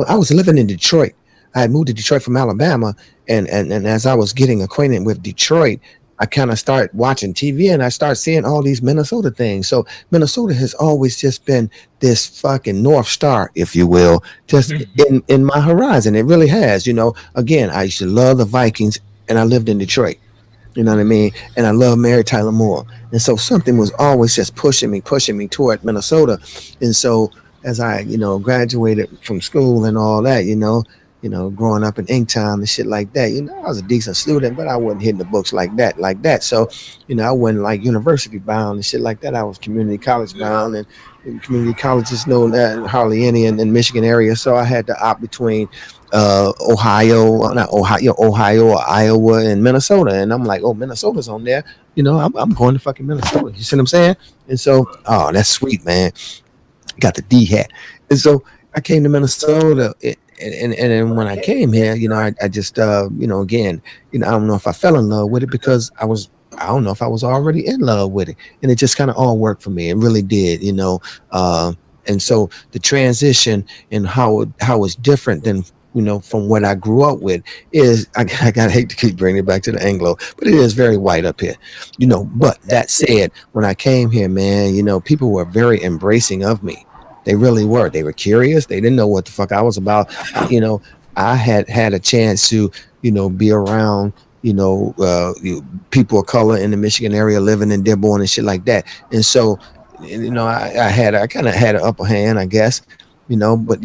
I was living in Detroit. I had moved to Detroit from Alabama, and as I was getting acquainted with Detroit, I kind of start watching TV and I start seeing all these Minnesota things. So Minnesota has always just been this fucking North Star, if you will, just in my horizon. It really has. Again, I used to love the Vikings, and I lived in Detroit. You know what I mean? And I love Mary Tyler Moore, and so something was always just pushing me toward Minnesota. And so as I graduated from school and all that, growing up in Inktown and shit like that, I was a decent student, but I wasn't hitting the books like that. So, I wasn't like university bound and shit like that. I was community college bound, and community colleges know that hardly any in Michigan area. So I had to opt between Ohio or Iowa and Minnesota. And I'm like, oh, Minnesota's on there. I'm going to fucking Minnesota. You see what I'm saying? And so, oh, that's sweet, man. Got the D hat. And so I came to Minnesota. And when I came here, I just, again, I don't know if I fell in love with it because I don't know if I was already in love with it. And it just kind of all worked for me. It really did, and so the transition and how it's different than, from what I grew up with is, I hate to keep bringing it back to the Anglo, but it is very white up here, But that said, when I came here, man, people were very embracing of me. They really were. They were curious. They didn't know what the fuck I was about. I had a chance to, be around, people of color in the Michigan area living in Dearborn and shit like that. And so, I kind of had an upper hand, I guess, but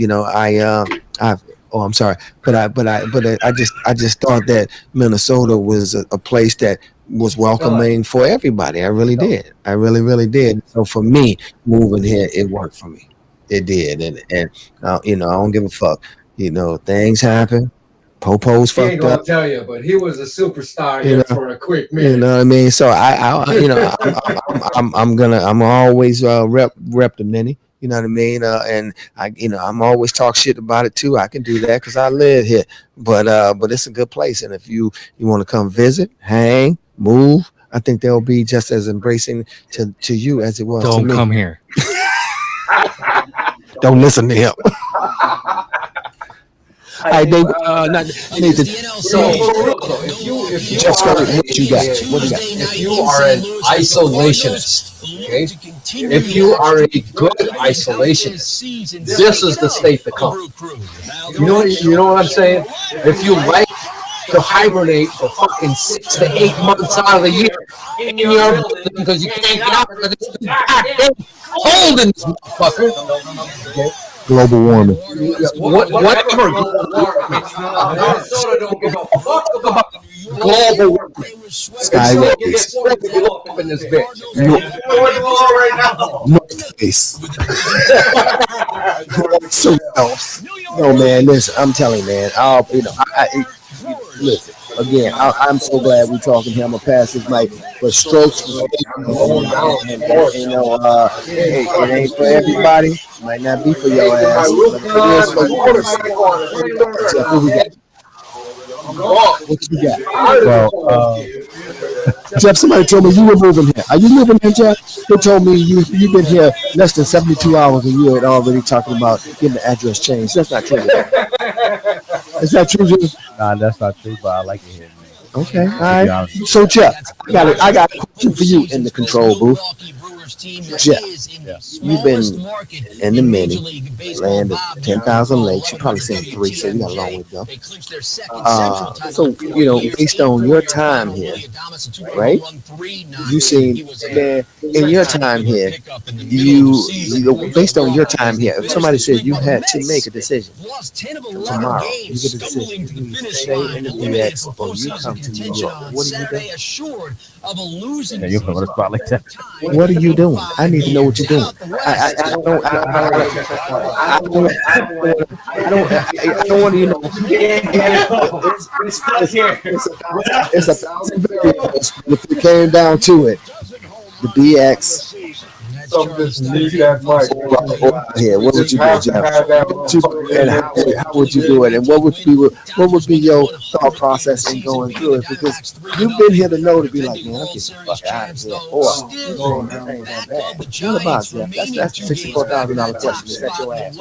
I'm sorry, but I just thought that Minnesota was a place that was welcoming for everybody. I really did. I really did. So for me, moving here, it worked for me. It did, and I don't give a fuck. Things happen. Popo's He ain't fucked gonna up. tell you, but he was a superstar You here know, for a quick minute. You know what I mean? So I'm always rep the mini. You know what I mean? And I'm always talk shit about it too. I can do that because I live here. But it's a good place. And if you want to come visit, hang, move, I think they'll be just as embracing to you as it was to me. Don't come here. Don't listen to him. I think if you are an isolationist, okay, if you are a good isolationist, this is the state to come. You know what I'm saying? If you like to hibernate for fucking 6 to 8 months out of the year in your building because you can't get out because it's too goddamn cold in this motherfucker. Okay? Global warming. Whatever global warming. Minnesota don't give a fuck about global warming. Skyways. Up in this bitch. North Face. So else. No man, listen. I'm telling you, man. Listen. Again, I'm so glad we're talking here. I'm gonna pass this mic, but strokes for hey, it ain't for everybody. Might not be for your ass. What you got? Well, Jeff, somebody told me you were moving here. Are you moving here, Jeff? They told me you've been here less than 72 hours and you had already talking about getting the address changed. That's not true. Is that true, Jeff? Nah, that's not true, but I like it here, man. Okay, all right. So, Jeff, I got a question for you in the control booth. Jeff, you've been in the mini, land of 10,000 lakes. You've probably seen 3, so you got a long way to go. So, based on your time here, right? You seen, man, in your time here, based on your time here, if somebody said you had to make a decision tomorrow, you get a decision. You stay in the DX or you come to New York. What are you doing? Yeah, you're putting on a spot like that. What are you doing? I need to know what you're doing. I don't want to, it's 1,000 videos. If it came down to it, the BX. Here, what would you do, Jeff? And how would you do it? And what would be your thought process in going through it? Because you've been here to know to be like, man, I'm getting the fuck out of here. Or that ain't that bad. What about Jeff? That's a $64,000 question. Is that your ass?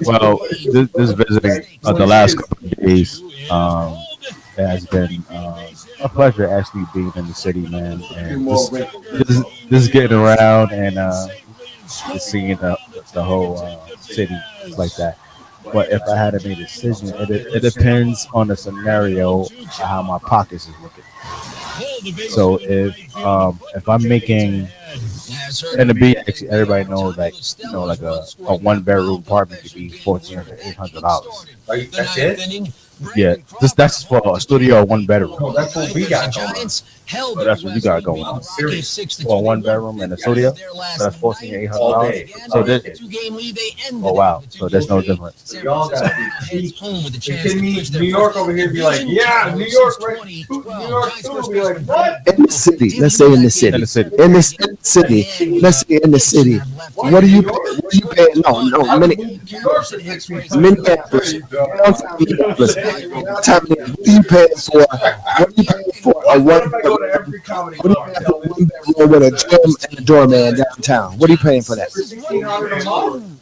Well, this visiting the last couple of days it has been a pleasure actually being in the city, man, and just getting around and just seeing the whole city like that. But if I had to make a decision, it depends on the scenario how my pockets is looking. So if I'm making and the BX, everybody knows like like a 1-bedroom apartment could be $1,400 to $800. That's it? Yeah, that's for a studio or 1-bedroom. Oh, that's what we got going on. So that's what you got going on. For a 1-bedroom and a studio, so that's $1,400 So this, oh wow, so there's no difference. Y'all gotta be cheap. New York over here be like, yeah, New York, right? New York too. Be like, what? In the city, let's say in the city. Let's say in the city. What are you paying? No, Minneapolis. What are you paying for? A 1-bedroom? What are you paying for a 1-bedroom with a gym and a doorman downtown? What are you paying for that?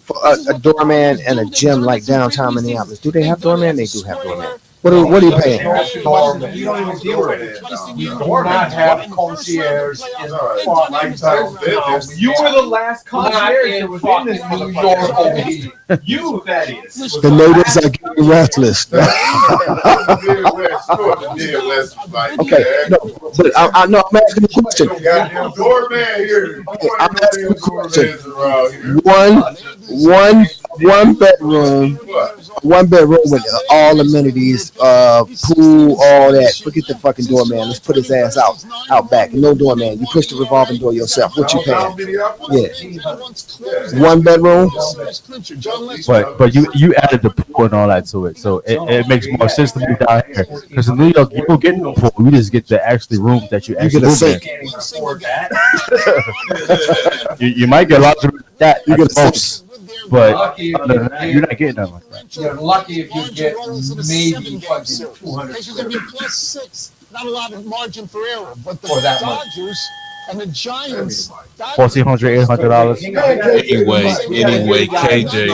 For a doorman and a gym like downtown Minneapolis. Do they have doorman? They do have doorman. What are you paying? You don't even deal with it. You do not have concierge in far lifestyle. You were the last concierge that was in this New York over here. You, that is. The natives are getting restless. Okay, no, but I'm asking the question. I'm asking the question. One bedroom, one bedroom with all amenities, pool, all that. Forget the fucking doorman. Let's put his ass out back. No doorman. You push the revolving door yourself. What you paying? Yeah. One bedroom. But you added the pool and all that to it, so it makes more sense to me down here. Because in New York, you don't get no pool. You just get the actually room that you actually get a sink. You might get lots of that. You get a sink. But other than that, you're not getting nothing like that. You're lucky if you get maybe fucking 200. Because you're going to be +6. Not a lot of margin for error. But the For that much. Dodgers and the Giants. $1,400, $800. Anyway, KJ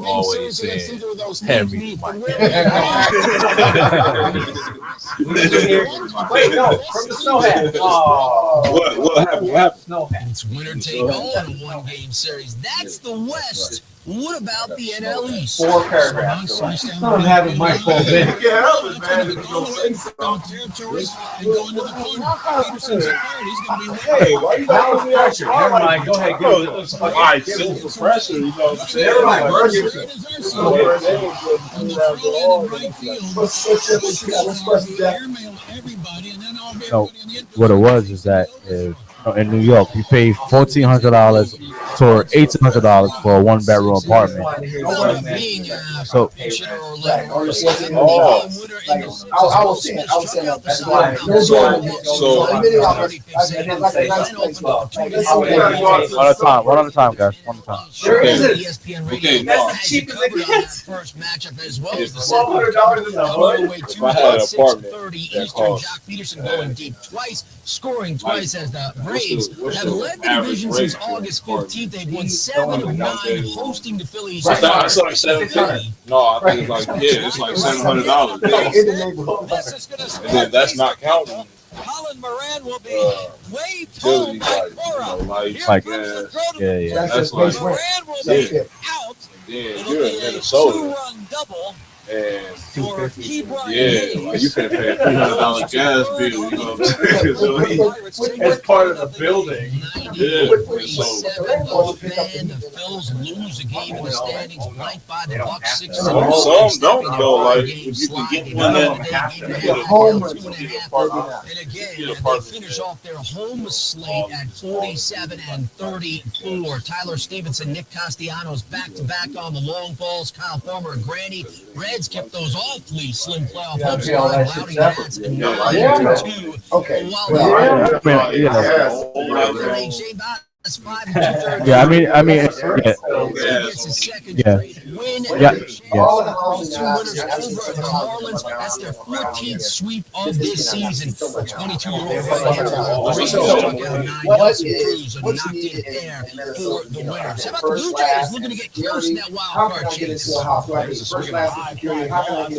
always saying, "Hand me the mic." Wait, no, from the snow hat. Oh, What happened? Snow hat. It's winner take all in a one-game series. That's the West. What about the NL East? 4 paragraphs. I'm having my full day. And go into the corner. Peterson's at third. He's going to be Hey, why you Now it's pressure. Never mind. Go ahead. Give it. Why sitting for pressure? You know what I'm saying? So what it was is that in New York, you pay $1,400 or $1,800 for a 1-bedroom apartment. So I was saying one at a time, guys. One at a time. Sure is it. ESPN Okay, Radio no. has you covered on that first matchup as well as the $1,200 in the hood. If I had an apartment 6:30 that Eastern. cost, Jock Peterson going deep twice, scoring twice as the Braves what's have the led the average division rate since for August an apartment? 15th. They've won 7 of 9, hosting the Phillies. I thought like $750. No, I think it's like it's like $700. And then that's not counting Colin Moran will be way utilities pulled by like Cora. gas. Yeah. That's like Moran will be out. then you're in Minnesota. 2-run double. And For Keybron like you can pay a $300 gas bill, you know what I'm saying? As part of the building. The Phils lose a game in the standings, blanked by the Bucks 6-7. Some don't though. Like if you can get one And again, they finish off their home slate at 47 and 34. Tyler Stevenson, Nick Castellanos back-to-back on the long balls. Kyle Farmer and Granny. Reds kept those awfully slim playoff hopes alive, Loudy Nats and 9-2. Okay. Yeah, I mean, yeah. All the winners over the Marlins. That's their 14th sweep of this season. 22-year-old struck out 9. Nelson Cruz knocked in air for the winners. How about the Blue Jays looking to get close in that wild card chase?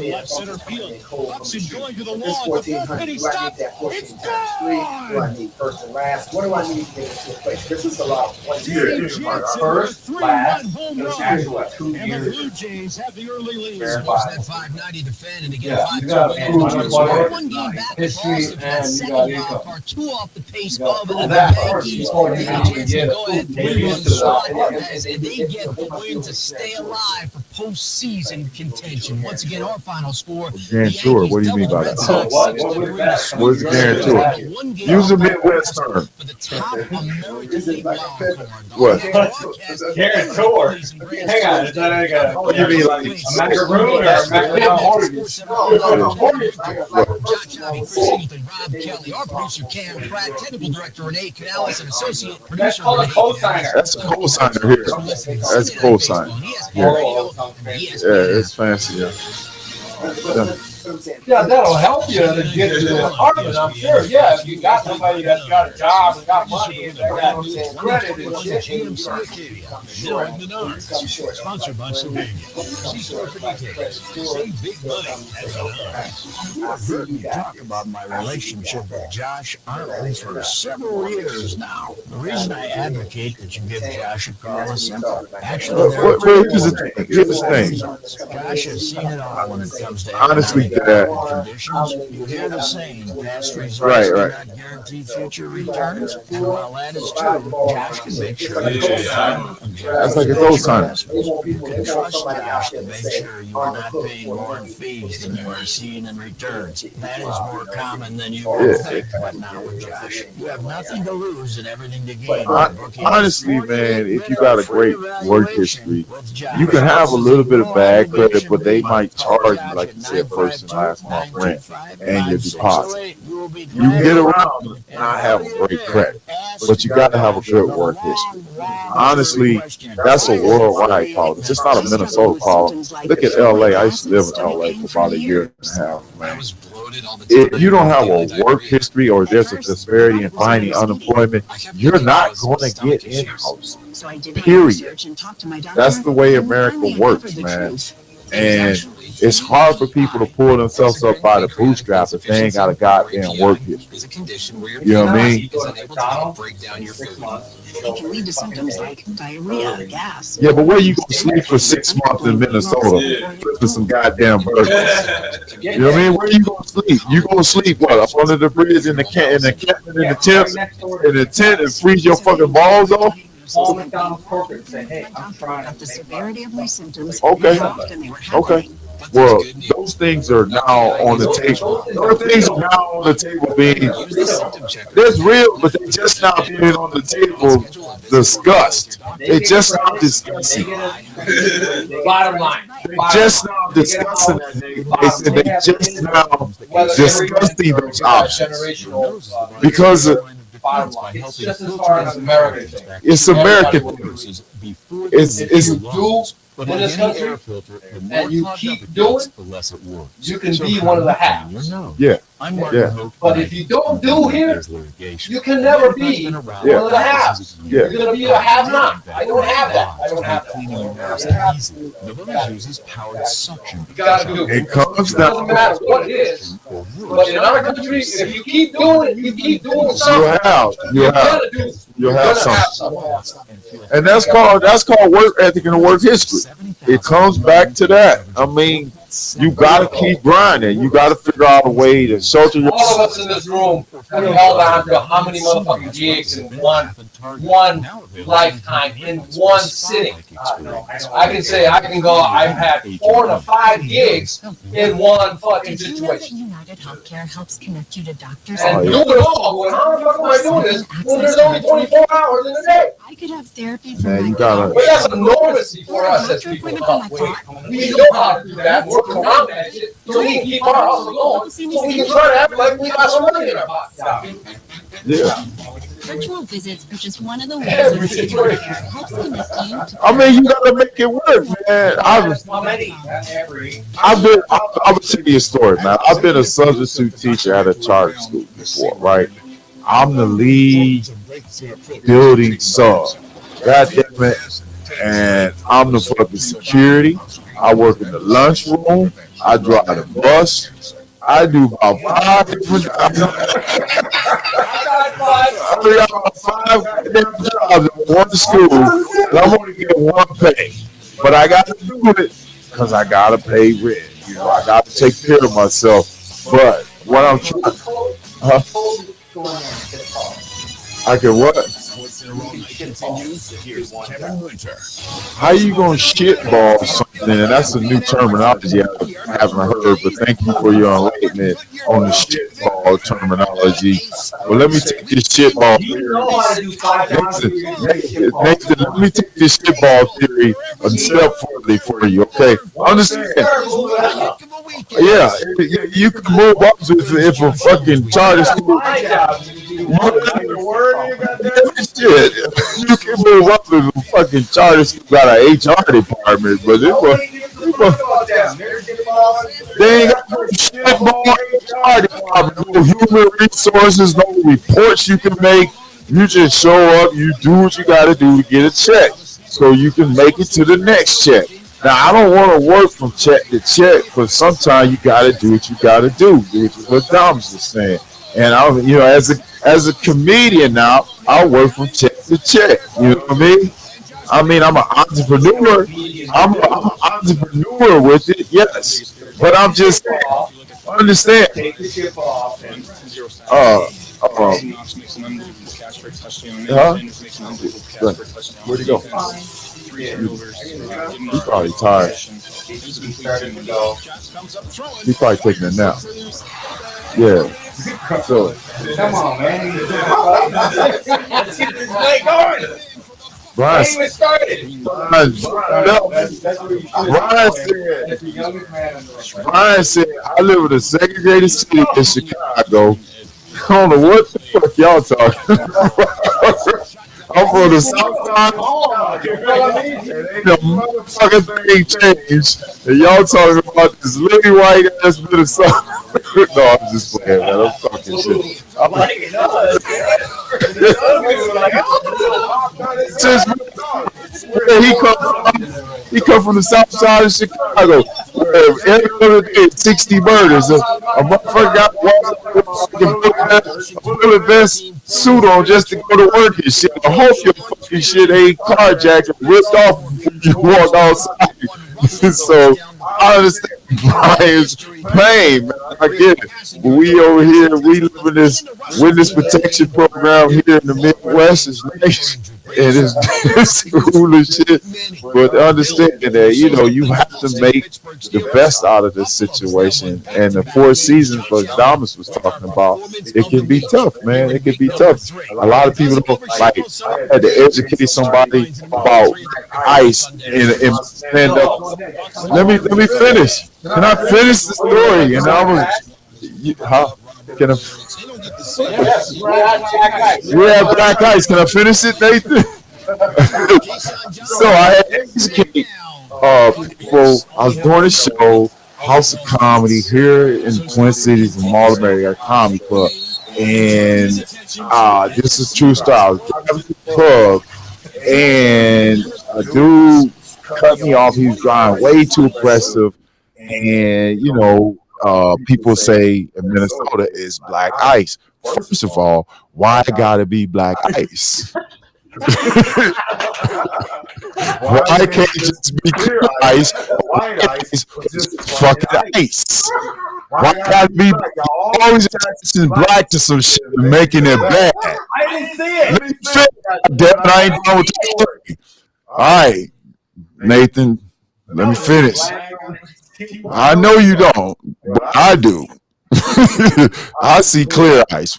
Left center field. Buxton going to the wall. And he stopped. It's gone. First and last. What do I need to get into place? This is a lot. First, last, home it's run. actually 2 And the years. Blue Jays have the early lead. Supposed that 590 defend and to get Yeah, a you got 5-2 one game back to history, Boston for that and you second got wild income. card, 2 off the pace You got of the that Yankees. part. They get a chance to Yeah. go ahead and They win used one to shot that. as they get the win to stay alive for postseason contention. Once again, our final score. Guarantor. What do you mean by that? What's the guarantor? Use a Midwest term. For the top American League wild card. What? Guarantor. Hang on, is that like a, you mean like a macaroon or a macaroon? Rob Kelly, our producer Cam Pratt, technical director Renee Canales, and associate producer. That's called a co-signer. That's a co-signer here. That's a co-signer. Yeah, it's fancy. Yeah. Yeah, that'll help you to get to the apartment, I'm sure. Yeah, if you got somebody that's got a job and got money and they got credit and shit. Sponsored by Savannah. Save big money at Menards. I've heard you talk about my relationship with Josh Arnold for several years now. The reason I advocate that you give Josh a call is simple. Actually, Here's the thing. Josh has seen it all when it comes to Honestly, You hear the saying, past results Right. do not guarantee future returns. And while that is true, Josh can make sure That's like a ghost hunter. you can trust Josh to make sure you are not paying more in fees than you are seeing in returns. That is more common than you would think, but not with Josh. You have nothing to lose and everything to gain. Honestly, man, if you got a great work history, you can have a little bit of bad credit, but they might charge you, like you said, first and last month rent and your deposit. You can get around and not have a great credit, but you got to have a good work history. Honestly, that's a worldwide problem. It's just not a Minnesota problem. Look at LA. I used to live in LA for about a year and a half, man. If you don't have a work history or there's a disparity in finding unemployment, you're not going to get in-house. Period. That's the way America works, man. And it's hard for people to pull themselves up by the bootstraps if they ain't got a goddamn work history. You know what I mean? It can lead to symptoms like diarrhea, gas. Yeah, but where you gonna sleep for 6 months in Minnesota for some goddamn burgers? You know what I mean? Where you gonna sleep? You gonna sleep what? Up under the bridge in the tent, in the tent, and freeze your fucking balls off? Call McDonald's corporate and say, hey, I'm trying. The severity of my symptoms. Okay. Well, those things are now on the table. Those things are now on the table being, there's real, but they just now being on the table discussed. They just now discussing. Bottom line. They just now discussing that. They just now discussing those options. Because It's just as far as American thing. it's American. It's in this country, and you keep doing, you can be one of the halves. Yeah. But if you don't do here, you can never be one of the halves. You're gonna be a have-not. I don't have that. I don't have that. The village uses powered suction. You gotta do it. It comes It doesn't down. matter what it is. But in our country, if you keep doing it, you keep doing something. You'll have something. And that's called work ethic and work history. It comes back to that. I mean, you gotta keep grinding. You gotta figure out a way to shelter yourself. All of us in this room have held on to how many motherfucking gigs in one lifetime, in one sitting. I can say I've had 4 to 5 gigs in one fucking Did you know that situation. United Healthcare helps connect you to doctors? And do it all. Going, how the fuck am I doing this when there's only 24 hours in a day? I could have therapy for Man, my you gotta. Well, that's enormous for us as people. We know how to do that, work around that shit, so we can keep our hustle going, so we can try to act like we got some money in our pocket. Yeah. Virtual visits are just one of the ways United Healthcare helps connect you to I mean, you gotta make it work, man. I would tell you a story, man. I've been a substitute teacher at a charter school before, right? I'm the lead building sub. God damn it. And I'm the fucking security. I work in the lunchroom. I drive the bus. I do about 5 different jobs. I got 5 different jobs in one school, and I'm only getting one pay. But I got to do it because I got to pay rent. You know, I got to take care of myself. But what I'm trying, I can what? How you gonna shitball something? And that's a new terminology I haven't heard. But thank you for your enlightenment on the shitball terminology. Well, let me take this shitball theory. Nathan, let me take this shitball theory a step further for you. Okay, understand? Yeah, you can move up if a fucking charter school. Shit, you can move up if a fucking charter school got an HR department, but they ain't got no shit more HR department, no human resources, no reports you can make. You just show up, you do what you got to do to get a check, so you can make it to the next check. Now, I don't want to work from check to check, but sometimes you got to do what you got to do, which is what Dom's just saying. And I'm, you know, as a comedian now, I work from check to check. You know what I mean? I mean, I'm an entrepreneur. I'm an entrepreneur with it, yes. But I'm just saying, Understand? Take the ship off and where'd he go? He's probably tired. He's probably taking a nap. Yeah. So come on, man. Let's get this play going. Brian, Even started. Brian said, I live in a segregated city in Chicago. I don't know what the fuck y'all talking about. I'm from the South Side. The motherfucking thing changed. And y'all talking about this lily white ass Minnesota. No, I'm just playing, man. I'm talking shit. I'm like, he come from the South Side of Chicago. Every other day, 60 murders. A motherfucker got a vest suit on just to go to work and shit. I hope your fucking shit ain't carjacked and ripped off when you walk outside. So I understand Brian's pain, man. I get it. But we over here, we live in this witness protection program here in the Midwest. It's nice. And it's cool and shit. But understanding that, you know, you have to make the best out of this situation. And the 4 seasons, like Thomas was talking about, it can be tough, man. It can be tough. A lot of people don't like. I had to educate somebody about ice and stand up. Let me finish. Can I finish the story? And I was, can I? We have black ice. Can I finish it, Nathan? So I had to educate people. I was doing a show, House of Comedy, here in the Twin Cities in Mall of America Comedy Club. And this is true story. I was driving to the club, and a dude cut me off. He was driving way too aggressive. And, you know, people say Minnesota is black ice. First of all, why gotta be black ice? Why can't it just be clear ice? White ice is fucking ice. Why gotta be always attaching black to some shit and making it bad? I didn't see it. Damn, I ain't done with the story. All right, Nathan, let me finish. I know you don't, but I do. I see clear ice.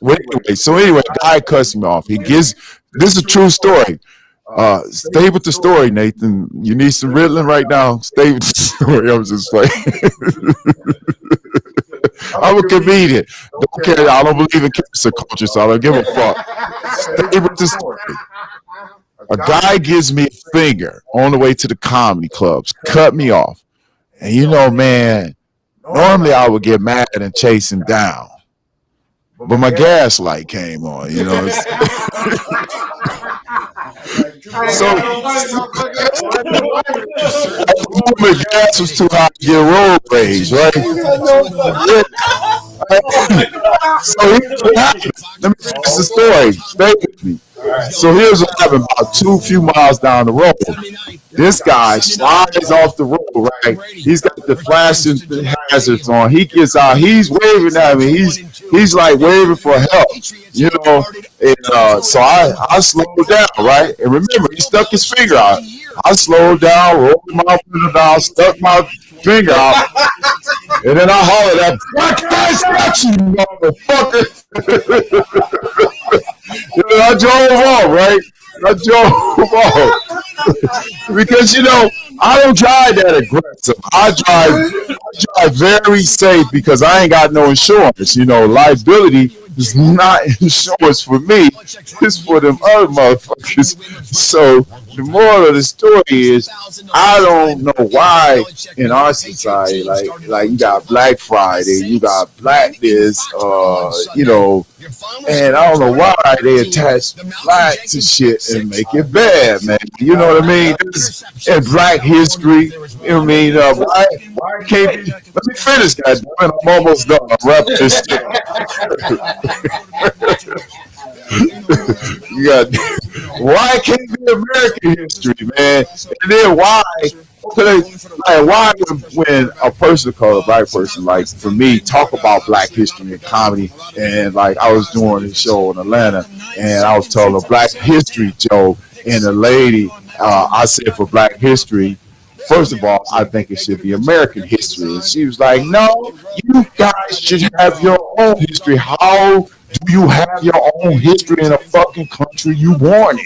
So anyway, guy cuts me off. He gives, this is a true story. Stay with the story, Nathan. You need some Ritalin right now. Stay with the story. I'm just like, I'm a comedian. Don't care. I don't believe in cancel culture, so I don't give a fuck. Stay with the story. A guy gives me a finger on the way to the comedy clubs, cut me off. And you know, man, normally I would get mad and chase him down. But my gas light came on, you know. So the gas was too hot to get road rage, right? So let me finish the story. Stay with me. So here's what happened. About few miles down the road, this guy slides off the road, right? He's got the flashing hazards on. He gets out. He's waving at me. He's like waving for help, you know. And so I slowed down, right? And remember, he stuck his finger out. I slowed down, rolled my window down, stuck my finger out, and then I hollered at black guys, got you, motherfucker. And I drove off, right? I drove off because, you know, I don't drive that aggressive. I drive very safe because I ain't got no insurance. You know, liability is not insurance for me. It's for them other motherfuckers. So the moral of the story is, I don't know why in our society, like you got Black Friday, you got Black this, you know, and I don't know why they attach black to shit and make it bad, man. You know what I mean? And Black history, you know what I mean? Why can't be, let me finish, guys. I'm almost done. I'm wrapping this shit. You got, why can't be American history, man? And then why why when a person called a black person, like for me, talk about black history and comedy, and like I was doing a show in Atlanta, and I was telling a black history joke, and the lady, I said for black history, first of all, I think it should be American history. And she was like, no, you guys should have your own history. How do you have your own history in a fucking country you born in?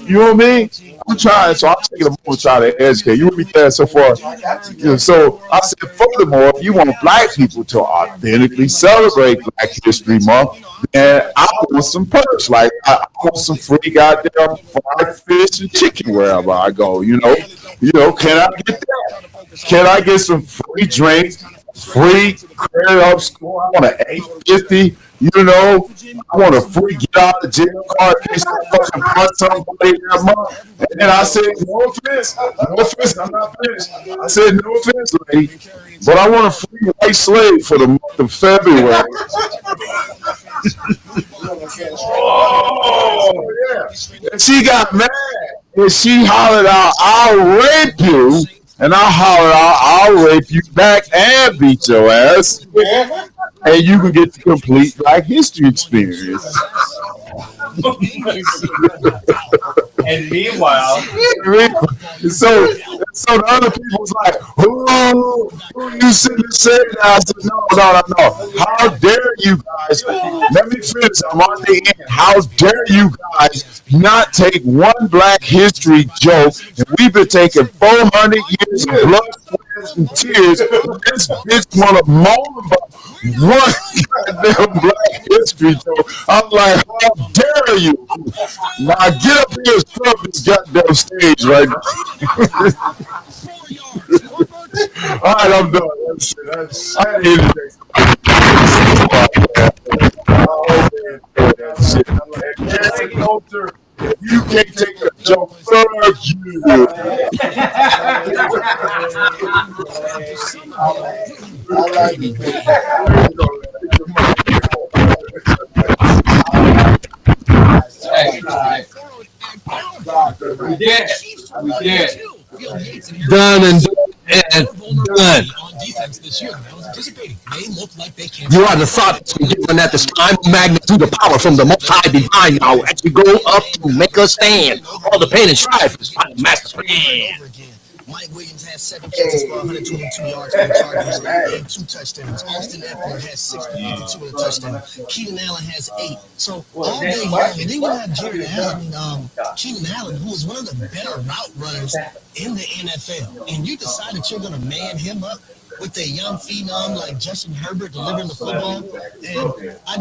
You know what I mean? I'm taking a moment to try to educate. You with me there so far? So I said, furthermore, if you want black people to authentically celebrate Black History Month, then I want some perks. Like I want some free goddamn fried fish and chicken wherever I go. You know, can I get that? Can I get some free drinks, free credit up score? I want an $8.50. You know, I want a free get out of jail card in case I fucking punch somebody that month. And then I said, no offense, I'm not finished. I said, no offense, lady, but I want a free white slave for the month of February. Oh, yeah. And she got mad and she hollered out, I'll rape you. And I hollered out, I'll rape you back and beat your ass. And you can get the complete Black History experience. And meanwhile, so the other people was like, "Who you shouldn't have said that?" I said, "No. How dare you guys? Let me finish. I'm on the end. How dare you guys not take one Black History joke? And we've been taking 400 years of blood, sweat, and tears. This bitch want to moan about one goddamn Black History joke. I'm like, how dare you? Now get up here and scrub this goddamn stage right now." All right, I'm done. I need to take some. If you can't take a joke, fuck you. We did. Done and done. You are the thoughts given at this time, magnitude of power from the most high divine now. As we go up to make us stand, all the pain and strife is by the master's hand. Mike Williams has 7 catches for 122 yards for the Chargers and 2 touchdowns. Austin Eckler has 62 and a touchdown. Keenan Allen has 8. So all day long, and then you have Jared Allen, Keenan Allen, who is one of the better route runners in the NFL. And you decide that you're going to man him up with a young phenom like Justin Herbert delivering the football. And I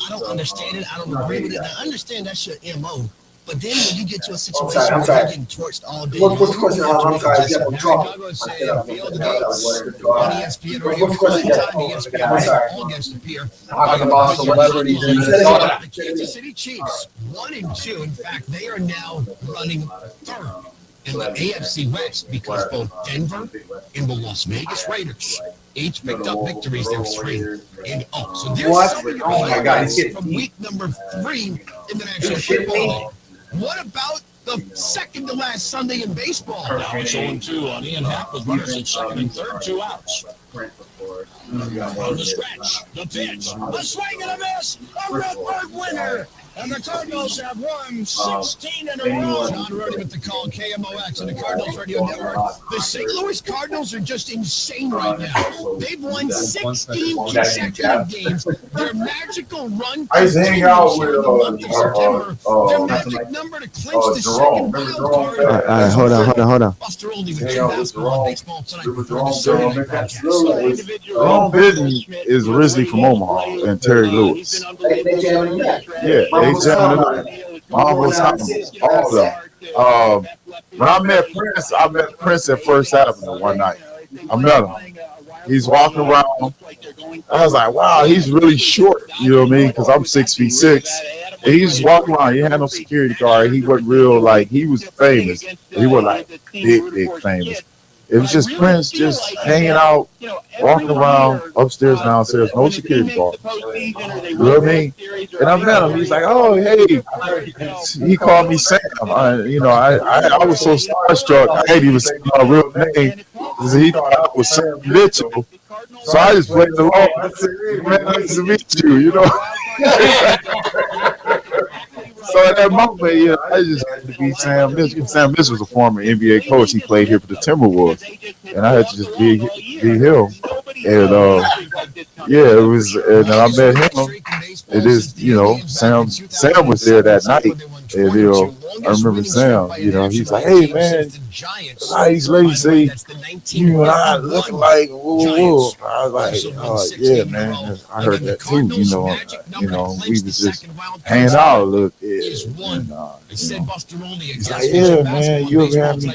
don't understand it. I don't agree with it. I understand that's your MO. But then when you get to a situation where you're getting torched all day, what's the question? I'm sorry. Talking about celebrities in the Kansas City Chiefs, 1-2. In fact, they are now running third in the AFC West because both Denver and the Las Vegas Raiders each picked up victories. They're 3-0. So they're from week number 3 in the National Football League. What about the second to last Sunday in baseball? Now it's 0-2 on Ian Happ with runners at second and third, 2 outs. On the scratch, the pitch, the swing and a miss, a Redbird winner. And the Cardinals have won 16 in a row. John Rooney with the call, KMOX and the Cardinals Radio Network. The St. Louis Cardinals are just insane right now. They've won 16 consecutive games. Their magical run I used to hang out with their magic number to clinch the second wild card. All right, hold on. Buster Oldie with basketball and baseball tonight before the Saturday night broadcast. Jerome Bidden is originally from Omaha, and Terry Lewis. Yeah, they jamming tonight. Marvelous album, all of them. When I met Prince at First Avenue one night. I met him. He's walking around. I was like, wow, he's really short. You know what I mean? Because I'm 6'6". And he's just walking around. He had no security guard. He wasn't real, like, he was famous. But he wasn't like big famous. It was just Prince just hanging out, walking around upstairs, downstairs, no security guard. You know what I mean? And I met him. He's like, oh, hey. He called me Sam. I was so starstruck. I didn't even say my real name. He thought I was Sam Mitchell. So I just played along. I said, hey, man, nice to meet you, you know. So at that moment, yeah, I just had to be Sam Mitchell. Sam Mitchell was a former NBA coach. He played here for the Timberwolves. And I had to just be him. And yeah, it was, and I met him. It is, you know, Sam was there that night. And, you know, I remember Sam, you know, he's like, hey, man, these ladies say you and I look like, whoa. I was like, yeah, man, I heard that too, you know, we was just hanging out a little bit. And, he's like, yeah, man, you ever have me,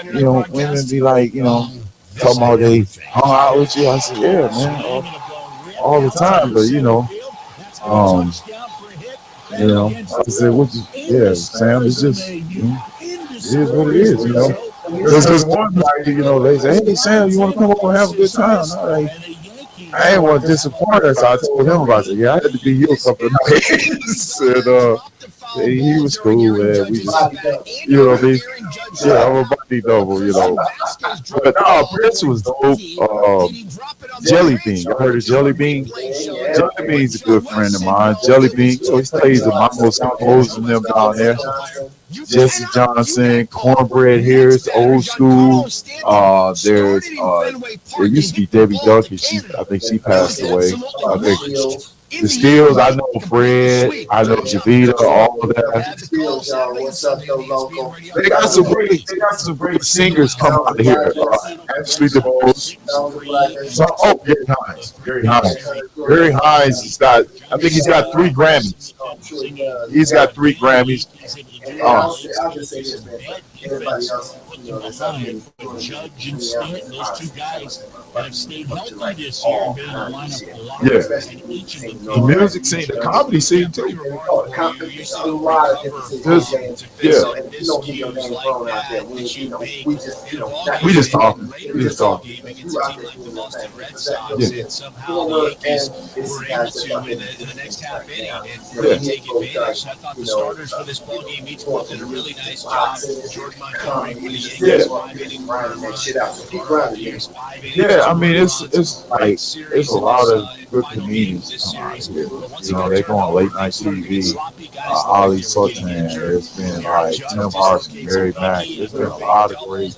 you know, women be like, you know, talking about they hung out with you? I said, yeah, man, all the time, but, you know, I said, yeah, Sam, it's just, you know, it is what it is, you know. There's this one night, you know, they say, hey, Sam, you want to come over and have a good time? I ain't want to disappoint her, so I told him about it. Yeah, I had to be here a couple of nights. And he was cool, man. We just, you know, yeah, I'm a body double, you know. But Prince was dope. Jelly Bean, you heard of Jelly Bean? Jelly Bean's a good friend of mine. Jelly Bean, so he plays the Mambo's composing them down there. Jesse Johnson, Cornbread Harris, old school. There used to be Debbie Duncan. I think she passed away. I think the Steels, I know Fred, I know Javita, all of that. They got some great singers come out of here. Ashley DeBose. Gary Hines has got, I think he's got 3 Grammys. He's got 3 Grammys. I'll just say this, man. Everybody else, you know, that's out there. Judge and Stitt, those 2 guys that have stayed healthy this year and been in the lineup a lot. Yeah. The music scene, the comedy scene too. A lot of different situations. Yeah. And you don't get your name thrown out there. We just talking. We just talking. And somehow the Yankees were able to in the next half inning and really take advantage. I thought the starters for this ball game each one did a really nice job. George Montgomery for the Yankees, 5-inning Yeah, I mean it's like it's a lot of good comedians come out here. You know, they go on late night TV. Ali Sultan, there's been like Tim Parsons, Barry Mack. There's been a lot of great.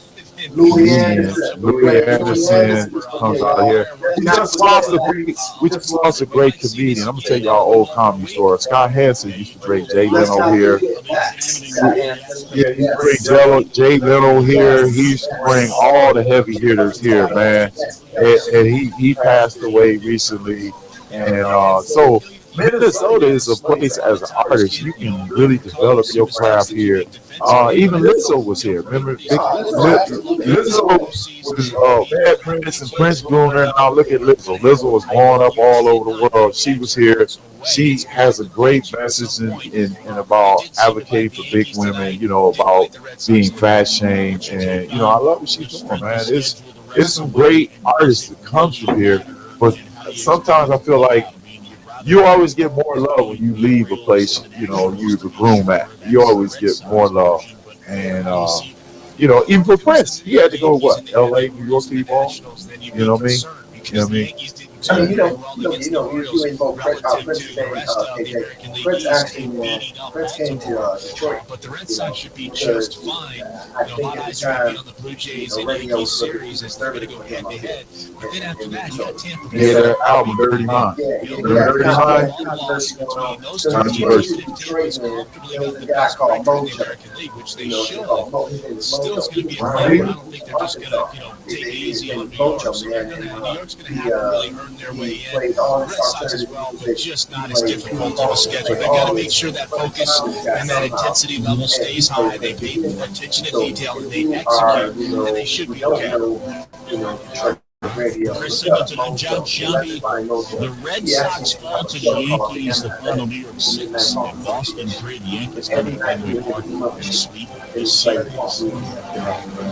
Louis Anderson comes out here. We just lost a great comedian. I'm gonna tell y'all old comedy story. Scott Hansen used to bring Jay Leno here. Yeah, he bring Jay Leno here. He used to bring all the heavy hitters here, man. And he passed away recently. And so Minnesota is a place as an artist you can really develop your craft here. Even Lizzo was here. Remember, Lizzo was Bad Prince and Prince Bruner. Now look at Lizzo. Lizzo was blowing up all over the world. She was here. She has a great message in about advocating for big women. You know, about being fat shamed, and you know, I love what she's doing, man. It's some great artists that come from here, but sometimes I feel like you always get more love when you leave a place, you know, you the groom at. You always get more love. And, you know, even for Prince, he had to go, L.A., New York City ball? You know what I mean? You know what I mean? I mean, you ain't both Prince actually, Prince came to Detroit. But the Red Sox should be just fine. A lot of eyes are going to be on the Blue Jays and Yankees series as they're going to go head to head. But then after that, you got Tampa Bay. Yeah, that album, Dirty Mind. Dirty Mind. Controversy. There was a guy called Mojo, which they should. Still, it's going to be a fight. I don't think they're just going to, take it easy on New York. So New York's going to have to really earn their way in. Red Sox as well, but just not as difficult of a schedule. They got to make sure that focus and that intensity level stays high. They pay more attention to detail and they execute, and they should be okay. Chris Singleton and Joe Shelby. The Red Sox fall to the Yankees, the final New York 6, and Boston 3. The Yankees come to Fenway Park and sweep this series.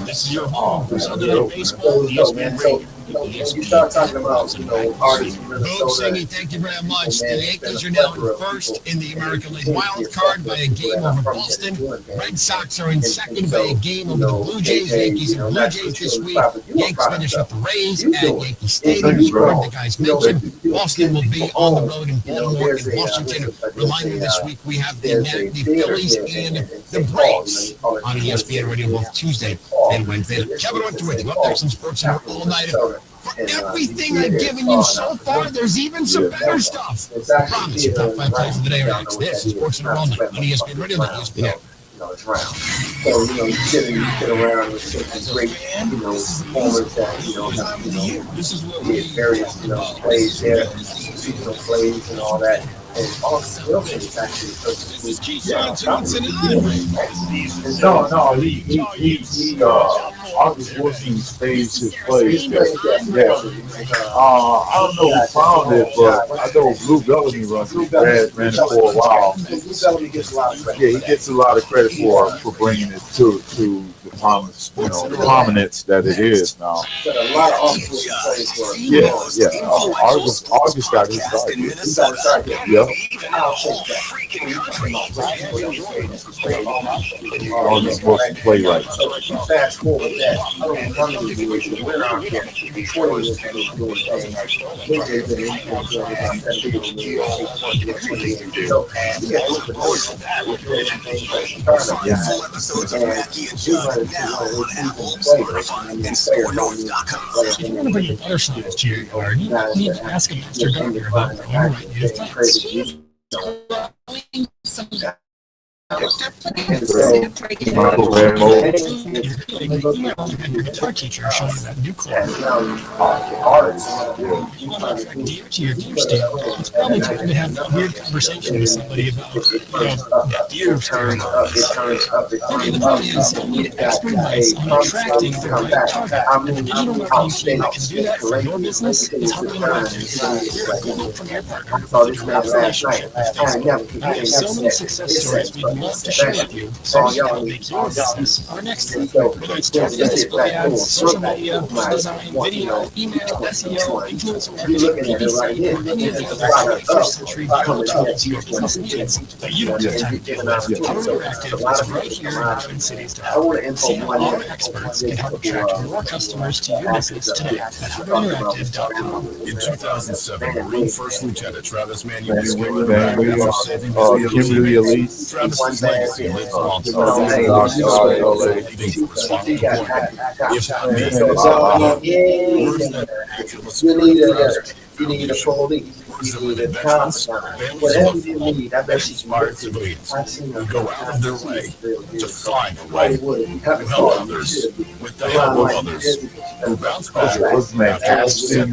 This is your home for Sunday Night Baseball, ESPN Radio. you start talking about, artists from Both Minnesota. singing, thank you very much. The And Yankees are now in first in the American League wild card by a game over Boston. Red Sox are in second by a game over the Blue Jays. Yankees and Blue Jays this week. Yankees finish with the Rays at Yankee Stadium. The guys mentioned Boston will be on the road in Baltimore and Washington. Reminder this week we have the Phillies and the Braves on ESPN Radio both Tuesday and Wednesday. Kevin went through it. Up next in Sports Center all night. For everything I've given you so far, there's even some better stuff. I promise you, top 5 plays of the day are next. This is Sports Center all night on ESPN Radio and ESPN. It's round. So, you sit around with some great, performers that, have, did various, plays there, seasonal plays and all that. And Austin Wilson is actually No, he August Wilson staged his plays. Yeah. I don't know who found it, but I know Blue Bellamy runs it. Ran it for a while. Yeah, he gets a lot of credit for bringing it to the prominence that it is now. Yeah. August got his start. Yeah. August Wilson play right. Fast forward that. I don't know how many years we went out here. 20 years ago, doing things. If you want to bring a butter slice to your yard, you need to ask a master gardener about growing the right native plants. Your guitar teacher showing you that new chord. You want to attract deer to your deer stand. It's probably time to have that weird conversation with somebody about deer stands. Okay, the point is, you need expert advice on attracting the right target. And the digital marketing team that can do that for your business is Hubble Interactive. We're a global premier partner with a direct relationship with Facebook. We have so many success stories we'd love to share with you, so you can make your business our next thing. Whether it's targeted display ads, social media, design, video, email, SEO, influencer marketing, PPC, or any of the other 21st century digital tools your business needs that you don't have time to deal with. Hubble Interactive is right here in the Twin Cities to help. See how our experts can help attract more customers to your business today at HubbleInteractive.com. In 2007, Marine First Lieutenant Travis Manuel discovered that after saving his village, Travis's legacy lives on you need a police. You need a counselor. Whatever you need, I bet she's smart civilians who go out of their way to find a way to help others with the help of others who bounce back. What's his name? Ashton,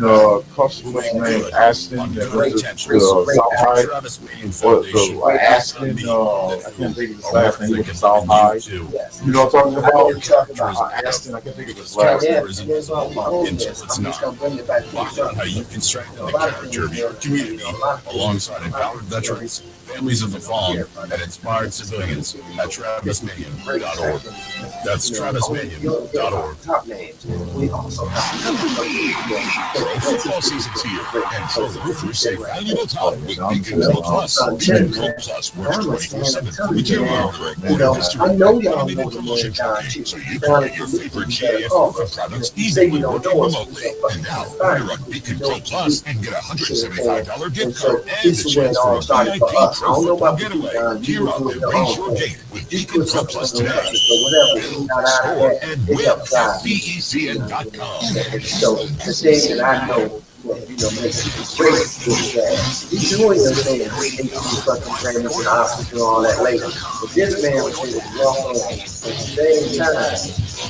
customer's name Ashton, South High. Ashton, I can't think of his last name, with South High. You know what I'm talking about? Ashton, I can't think of his last name. It's not. Find out how you can strengthen the character of your community alongside empowered veterans, families of the fallen, and inspired civilians at TravisManion.org. That's TravisManion.org. Pro football season's here, and so the Roofers save valuable time with Control Plus. Control Plus works 24/7 with your order history. Automated promotion tracking, so you can get your favorite GAF roofing products easily working remotely. And now, order on Control Plus and get a $175 gift card and the chance for a VIP Pro Football getaway. Gear up and raise your game with Control Plus today. Score and win at BECN.com. So the thing that I know, makes it great is that he's doing those things, and he's fucking training up in the hospital and all that later. But this man was able to walk on at the same time that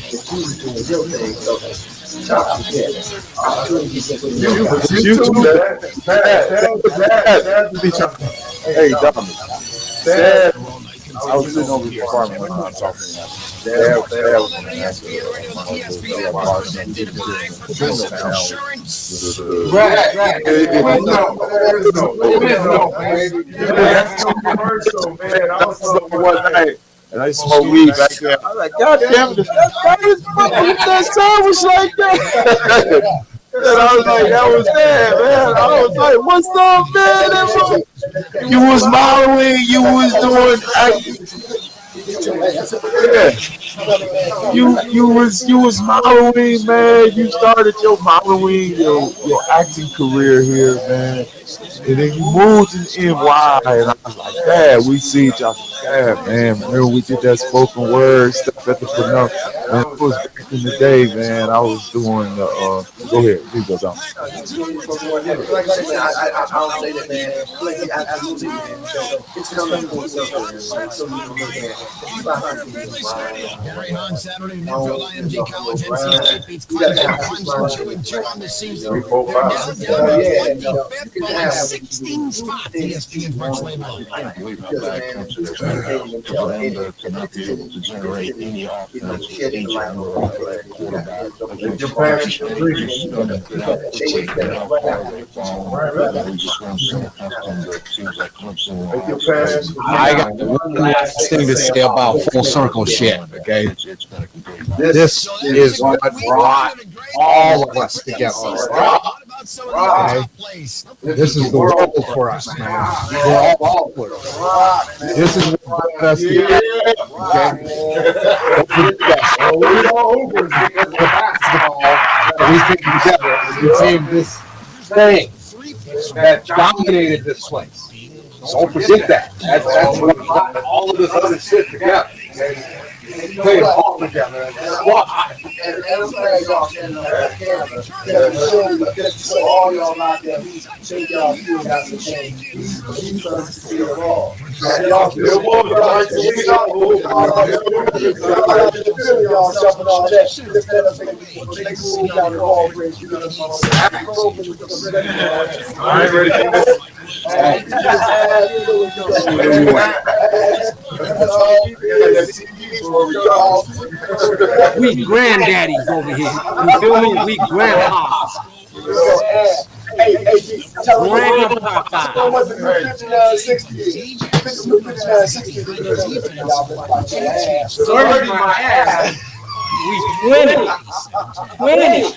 he was doing your thing. So top to get opportunity to put You too, Hey, Dominic. Dad, I was sitting over the apartment when I was talking to him. Dad was going to ask me one night. And I smoked weed back there. I was like, God damn it, that sandwich like that. I was like, that was bad, man. I was like, what's up, man? You was modeling, you was doing. You was modeling, man. You started your modeling, your acting career here, man. And then you moved to NY, and I was like, Dad, we see each other. Dad, man. Remember we did that spoken word stuff at the Pinot. Man, it was back in the day, man. I was doing the. Go ahead, you go down. Like I said, I don't say that, man. Like I lose it, man. So it's coming full circle, man. So you can look at Gary Hahn, Saturday, Midfield IMG College, NC State beats Clemson. Clemson 2-2 on the season. They're down to 25th by 16 spots. ESPN's virtually live. I believe how bad country is to not be able to generate any offense, any quarterback. Your parents I got one last thing to say about full circle shit, okay? This is what brought all of us together. Okay? This is the world for us, man. We're all for us. This is what brought us together. Okay? We're all over because of basketball. We came together and became this thing that dominated this place. Don't forget that. That's what brought all of this other shit together. Put it all together. That's why. And I'm glad y'all standing on that camera. So all y'all out there, shake y'all feel got some change. He's going to see it all. Y'all feel y'all jumping all that. Instead of making move down the hallway, you know I ain't ready for this. We granddaddies over here. You feel me? We grandpas. Hey, tell them what's the 59-60. 59-60. Sorry, my ass. We winning.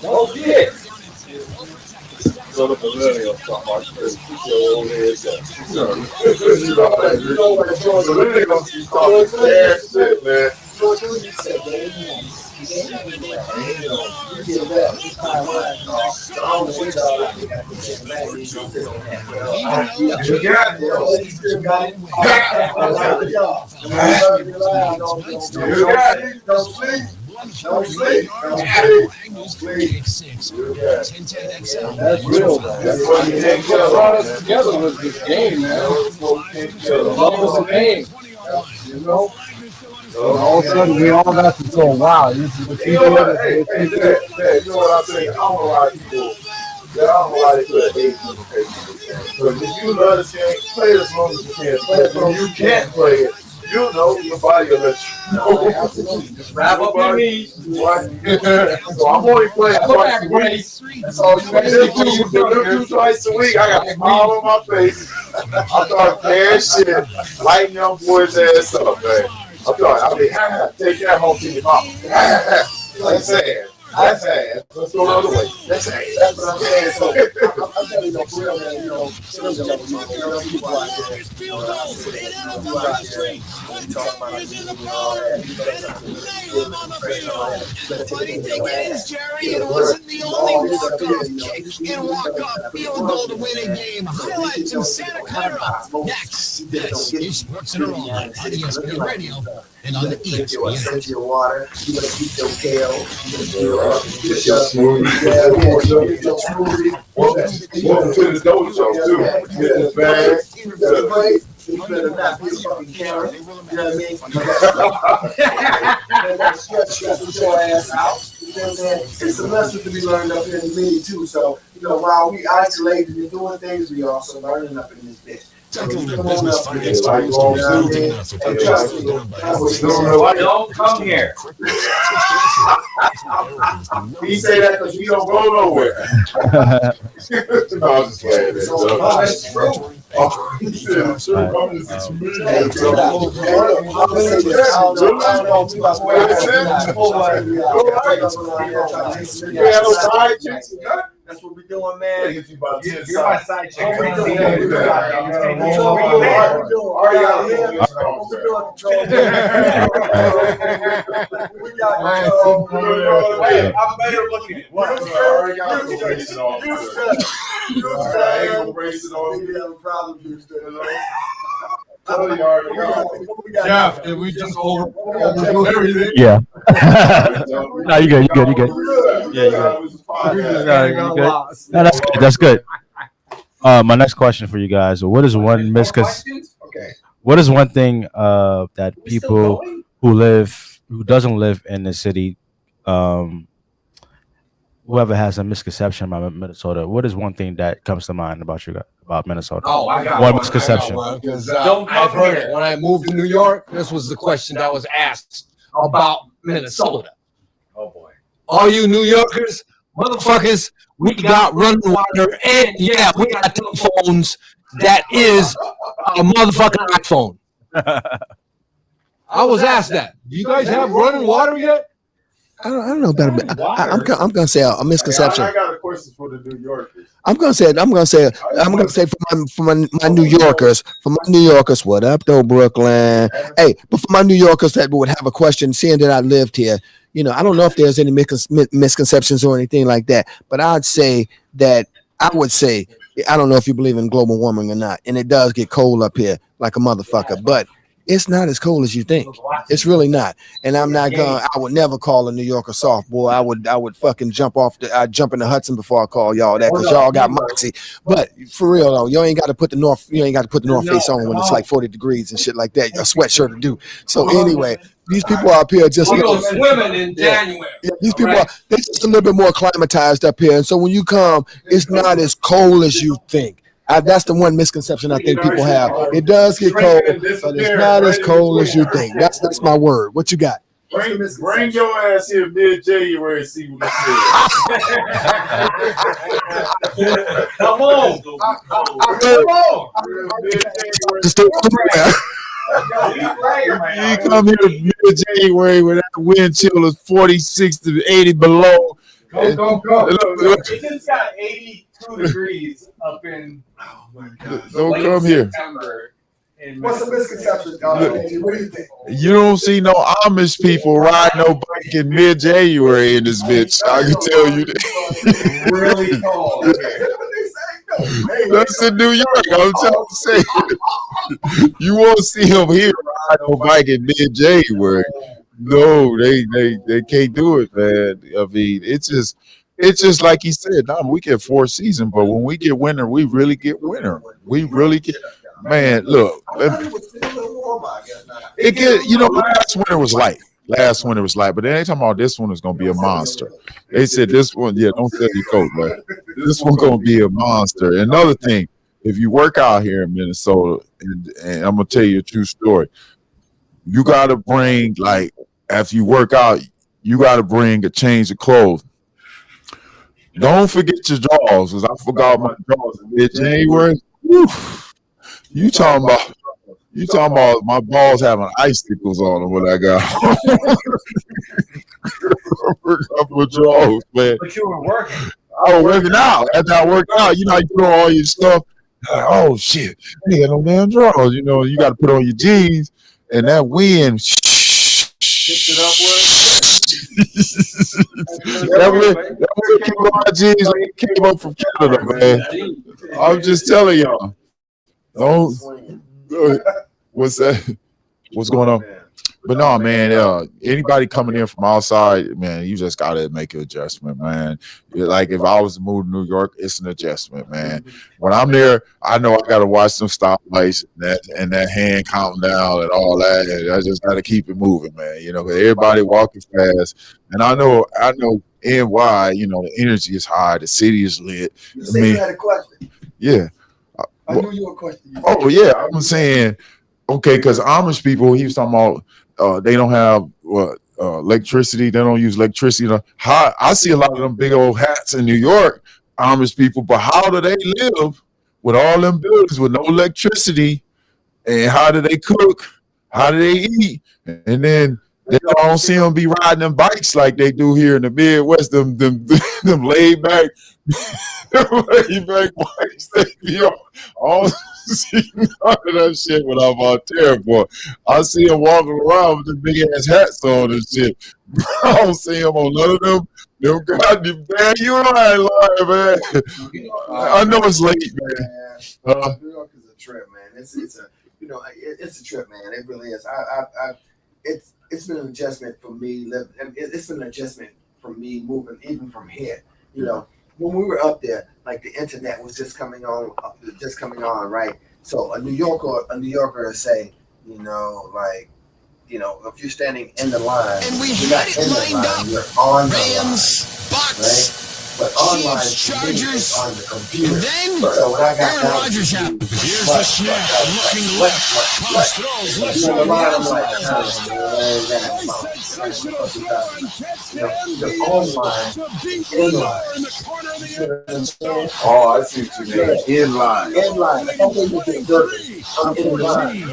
Don't get. So the millennials talk about this. Your old heads up. The millennials be talking bad shit, man. Don't sleep. That's real. That's what we did. What brought us together was this game, man. The love of the game. You know? So all of a sudden, we all got to go, wow, this is the people. You know what I'm saying? I don't know why people. I don't know why they put an age limitation. Because if you love the game, play it as long as you can. Play it when you can't play it. You know your body will let you know. Just wrap up your knees. So I'm only playing twice a week. That's all you do. Twice a week. I got a smile on my face. I start playing shit, lighting young boys' ass up, man. Take that home to your mom. Like sad. That's sad. Let's go the other way. That's sad. That's what I'm saying. So I'm telling you, for real, man, you know, people out Funny thing is, Jerry, it wasn't the only walk-off kick and walk-off field goal to win a game. Highlights in Santa Clara. Next, this is Sports Center Online on ESPN Radio and on the ESPN. Your water, you gotta keep your kale, Get your smoothie. Welcome to the dojo, too. Get this bag. You better not be a fucking Karen. You know what I mean? And that stress your ass out. You know what I'm saying? It's a lesson to be learned up here in the media, too. So, you know, while we isolated and doing things, we also learning up in this bitch. So come on up here. Don't come here. He say that because you don't go nowhere. No, I'm just playing. That's true. That's what we're doing, man. You're my side chick. I'm better looking. Jeff, did we just overdo everything? Yeah. No, you good. You good. Yeah, you good. No, you good. No, that's good. That's good. My next question for you guys: what is one What is one thing that people who doesn't live in the city, whoever has a misconception about Minnesota? What is one thing that comes to mind about about Minnesota? Oh, I got one misconception. Because I've heard it. When I moved to New York, this was the question that was asked about Minnesota. Oh boy! All you New Yorkers, motherfuckers, we got running water, and yeah, we got telephones. That is a motherfucking iPhone. I was asked that. Do you guys have running water yet? I don't know about it. I'm gonna say a misconception. I got a question for the New Yorkers. I'm gonna say for my New Yorkers, what up though, Brooklyn? Hey, but for my New Yorkers that would have a question, seeing that I lived here, I don't know if there's any misconceptions or anything like that, but I would say, I don't know if you believe in global warming or not, and it does get cold up here like a motherfucker, but it's not as cold as you think. It's really not. And I would never call a New Yorker soft, boy. I would fucking I'd jump in the Hudson before I call y'all that, because y'all got moxie. But for real though, you ain't got to put the North Face on when it's like 40 degrees and shit like that. A sweatshirt to do. So anyway, these people up here just swimming in January. Yeah, these people they're just a little bit more acclimatized up here. And so when you come, it's not as cold as you think. That's the one misconception I think people have. It does get cold, but it's not as cold as you think. That's my word. What you got? Bring your ass here mid-January and see what it says. Come on. You come here mid-January when that wind chill is 46 to 80 below. Go. It just got 82 degrees up in. Oh my God. Don't come here. What's the misconception, dog? What do you think? You don't see no Amish people ride no bike in mid-January in this bitch. I can tell you that. Really cold. That's in New York. I'm trying to say. You won't see them here ride no bike in mid-January. No, they can't do it, man. I mean, it's just like he said. We get 4 seasons, but when we get winter, we really get winter. We really get. Man, look. It get. Last winter was light. But they ain't talking about this one is gonna be a monster. They said this one, don't tell your coat, but this one gonna be a monster. Another thing, if you work out here in Minnesota, and I'm gonna tell you a true story, you gotta bring, like, after you work out, you gotta bring a change of clothes. Don't forget your drawers, because I forgot my drawers in mid-January. You talking about my balls having icicles on them when I got my drawers, man. But you were working. I was working out. After I worked out, you throw all your stuff. Like, oh shit, I ain't got no damn drawers. You got to put on your jeans, and that wind. That wind came on my jeans like it came up from Canada, man. I'm just telling y'all. Don't. What's that? What's going on? But no, man. Anybody coming in from outside, man, you just gotta make an adjustment, man. Like if I was to move to New York, it's an adjustment, man. When I'm there, I know I gotta watch some stoplights and that hand counting down and all that. And I just gotta keep it moving, man. Because everybody walking fast, and I know NY. The energy is high, the city is lit. You said you had a question. Yeah. I knew you were a question. Oh yeah, I'm saying, okay, because Amish people, he was talking about they don't have electricity. They don't use electricity. I see a lot of them big old hats in New York, Amish people, but how do they live with all them buildings with no electricity, and how do they cook? How do they eat? And then they don't see them be riding them bikes like they do here in the Midwest. Them laid back, bikes. They be all see none of that shit when I'm out there, boy. I see them walking around with the big ass hats on and shit. I don't see them on none of them. Them goddamn, man, you know I ain't lying, man. I know it's late, man. New York is a trip, man. It's a it's a trip, man. It really is. It's been an adjustment for me. It's been an adjustment for me moving even from here. You know, when we were up there, like the internet was just coming on, right? So a New Yorker would say, if you're standing in the line, and we you're had not it in the lined line, up. you're on the Rams, line, Bucks, right? But online, Chargers, on the computer. and then So when I got Aaron down Rodgers to happened. Here's the snap. Looking left. Post throws. Left the side. line, I'm like, the online, Oh, I see what you mean. In line. in line. I'm in line.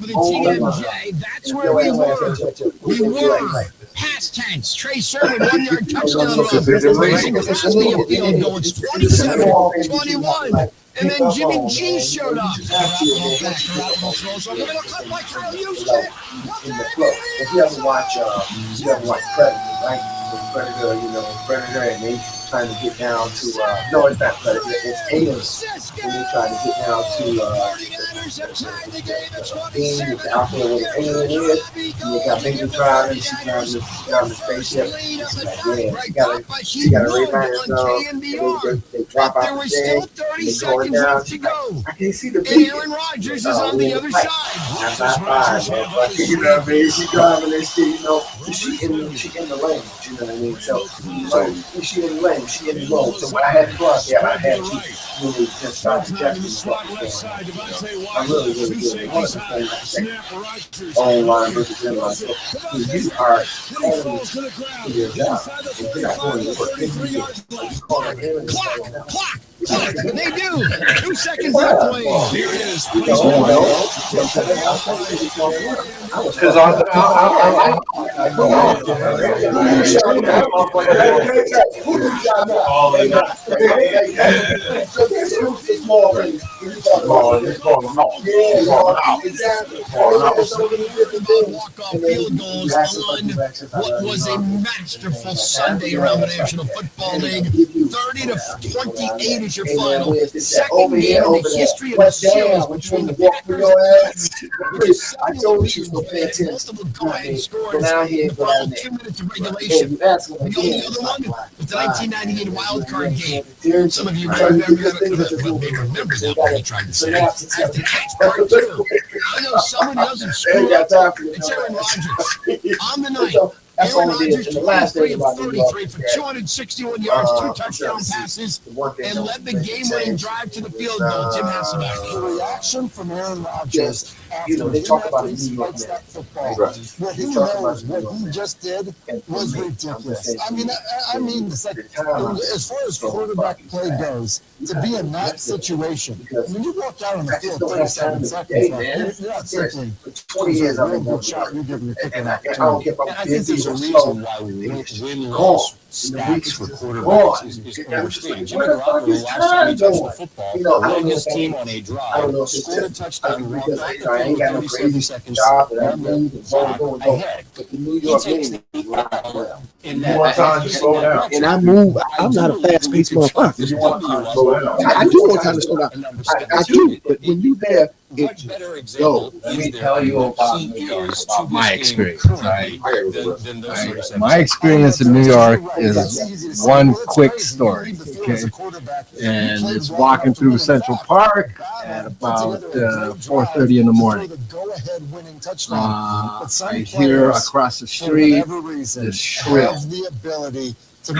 WTMJ, that's where we were. We were. Past tense. Trey Sermon, 1 yard touchdown run. Racing past me a field goal. It's 27-21. And then Jimmy G showed up. In the flow. If you ever watch Predator, right? Predator, and they trying to get down to no, it's not Predator, it's Aliens. And they trying to get down to the out there where the alien is. And they got Baby driving, she's driving the spaceship. She got a Ray-Ban zone. They drop out the thing. They going down. I can't see the beat. Aaron Rodgers is on the other side. You know what I mean? She driving this thing, she in the lane. You know what I mean? So she in the lane, she in the road. So when I had to go out there, I had to really just start to check this stuff. I'm really good. One of the things I say, online versus inline. So you are calling to your job. If you're not going to work, you call it in. Clock. They do. 2 seconds left playing. Here it is. Walk-off field goals on what was a masterful Sunday around the National Football League. 30-28 is your final. Second game in the history of the series between the Packers I told you to pay attention. go ahead and score in 2 minutes of regulation. The only other one was the 1998 wild card game. Some of you may remember that when he tried to say as the catch part 2. I know someone doesn't screw up. It's Aaron Rodgers. On the night, Aaron Rodgers 23 of 33 for 261 yards, 2 touchdown passes, and led the game-winning drive to the field goal. Tim Hasselbeck. The reaction from Aaron Rodgers they talk about the New York football. What he knows, what he just did was ridiculous. I mean, it's like, as far as quarterback play goes, to be in that situation, when you walk out on the field 37 seconds, you're not simply 20 years a real good shot. You're giving a kick an opportunity. And I think there's a reason why we win-loss stats for quarterbacks is overstated. Jimmy Garoppolo, last time he touched the football, led his team on a drive, scored a touchdown, walked back the field 37 seconds, ahead. He takes the in that and I move. I'm not a fast-paced motherfucker. I do want time to slow down. I do, but when you there, much better example. Let me tell you about my experience. Right? My experience in New York is one quick story. Okay, and it's walking through Central Park at about 4:30 in the morning. I hear across the street this shrill. The ability to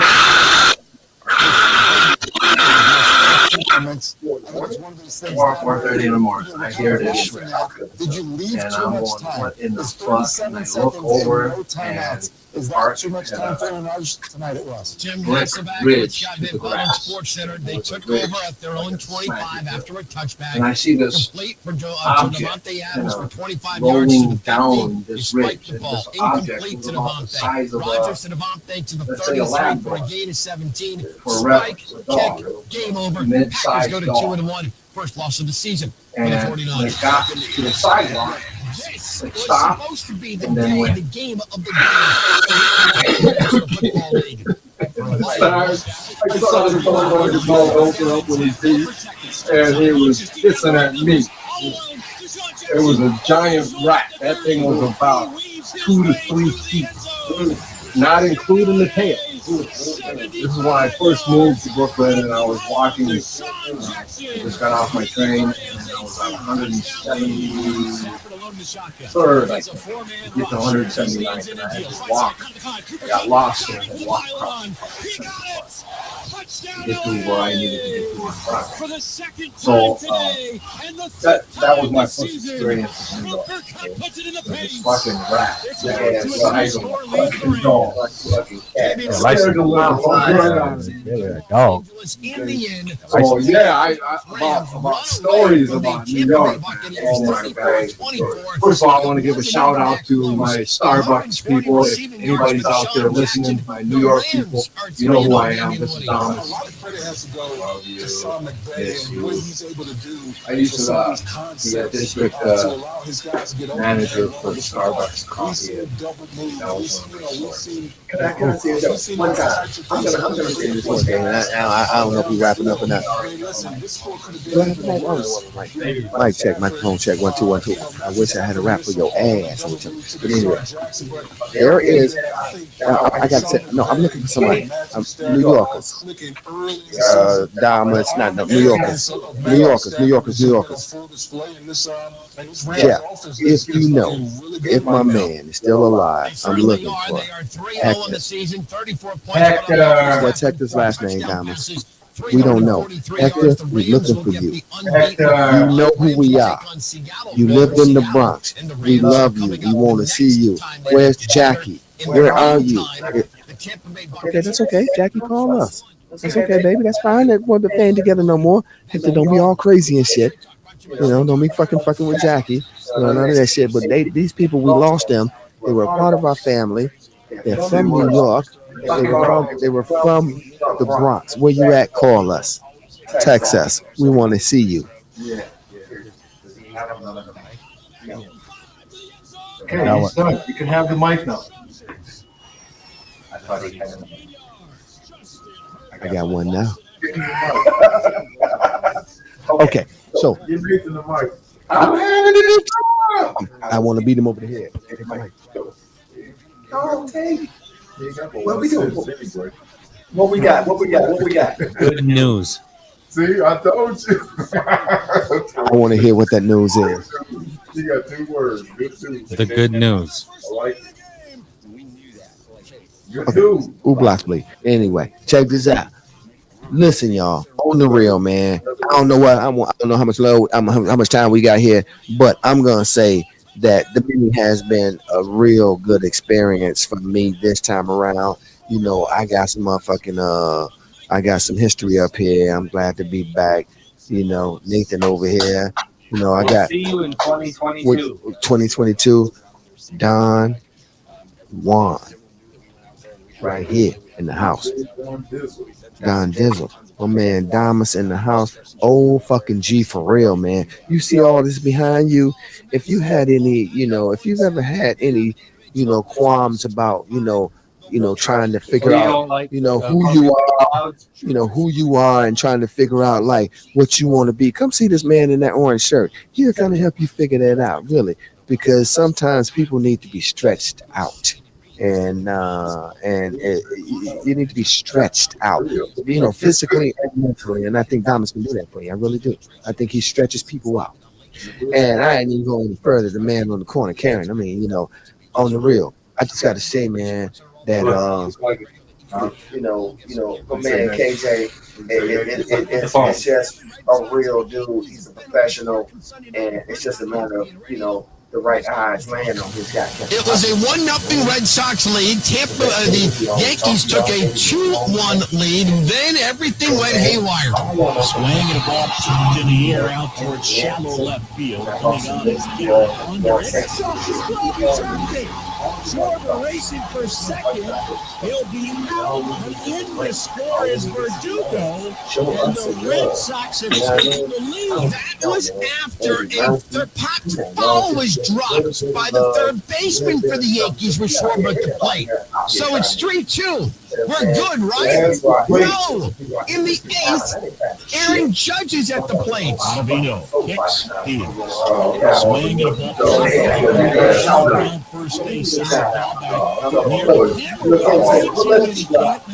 It's 4:30 in the morning. I hear this shrill. Did you leave and too I'm much going, time? what in the fuck? And I look over and Is that too much time for an artist tonight? It was. Jim Brick Hasselbeck, Ridge got to hit the by on grass. Sports Center. They took Brick over at their own 25 after a touchback. And I see this complete for object, Devontae Adams for 25 yards to rolling the 50. down He this spiked ridge. the And ball. this object Incomplete was to about the size Devontae. of Rodgers to Devontae to the let's say a 33 lab for a dog. gain of 17. For a rep, Spike, a dog. kick, game over. Mid-sized Packers go to dog. 2-1. First loss of the season for the And when 49ers. it got to the sideline, This it was stopped, supposed to be the and then day, went. the game of the game. Football league. I saw the ball open up with his teeth, and he was hissing at me. It was a giant rat. That thing was about 2 to 3 feet, not including the tail. This is when I first moved to Brooklyn, and I was walking. I just got off my train, and I was on 173rd, I think, to get to 179th, and I had to walk. I got lost and had to walk across to get to where I needed to get to in front. So that was my first experience in New York. This fucking rat. Size of a fucking dog. Scared the mouth. Dog. So yeah, about stories about New York. Oh my God. First of all, I want to give a shout out to my Starbucks people. If anybody's out there listening, my New York people, you know who I am. This is Thomas. I used to be a district manager for the Starbucks coffee. That was one of my stories. Can I say this one time? I'm gonna say this one thing. I don't know if we're wrapping up or not. Mic check, microphone check, 1 2 1 2. I wish I had a rap for your ass. But anyway, there is. I got to say, no, I'm looking for somebody. New Yorkers. Diamonds, not no, New Yorkers. Yeah, if you know, if my man is still alive, I'm looking for Hector. What's Hector's last name, Diamonds? We don't know. Hector, we're looking for you. You know who we are. You lived in the Bronx. We love you. We want to see you. Where's Jackie? Where are you? Okay, that's okay. Jackie, call us. That's okay, baby. That's fine. That won't be playing together no more. Hector, don't be all crazy and shit. You know, don't be fucking with Jackie. You know, none of that shit. But these people, we lost them. They were a part of our family. They're from New York. They were from the Bronx. Where you at? Call us. Text us. We want to see you. Okay, he's done. You can have the mic now. I got one now. Okay, so I'm handing it to him. I want to beat him over the head. Okay. What we doing? What we got? Good news. See, I told you. I want to hear what that news is. You got 2 words. Good news. The good news. I like it. Good news. Ooh, block bleed. Anyway, check this out. Listen, y'all, on the real, man. I don't know how much how much time we got here, but I'm gonna say that the meeting has been a real good experience for me this time around. You know, I got some motherfucking I got some history up here. I'm glad to be back. You know, Nathan over here. You know, I got See you in 2022. 2022. Don Juan right here in the house. Don Dizzle. My man Damas in the house. Old fucking G for real, man. You see all this behind you. If you had any, if you've ever had any, qualms about, trying to figure out, who you are and trying to figure out like what you want to be. Come see this man in that orange shirt. He'll kind of help you figure that out, really, because sometimes people need to be stretched out. And you need to be stretched out, physically and mentally. And I think Thomas can do that for you. I really do. I think he stretches people out. And I ain't even going any further. The man on the corner, Karen. I mean, on the real. I just got to say, man, that my man KJ, it's just a real dude. He's a professional, and it's just a matter of the right eyes land on his guy. It was a 1-0 Red Sox lead. The Yankees took a 2-1 lead. Then everything went haywire. Swing and a ball popped in the air out towards shallow left field. Coming on is down under. It's something. Schwarber racing for second. He'll be out. But in the score is Verdugo. And the Red Sox have taken the lead. That was after the pop ball was dropped by the third baseman for the Yankees with Schwarber at the plate. So it's 3-2. We're good, right? No. In the 8th, Aaron Judge is at the plate. Savino kicks, deals. Swing and a ball around first base. They did not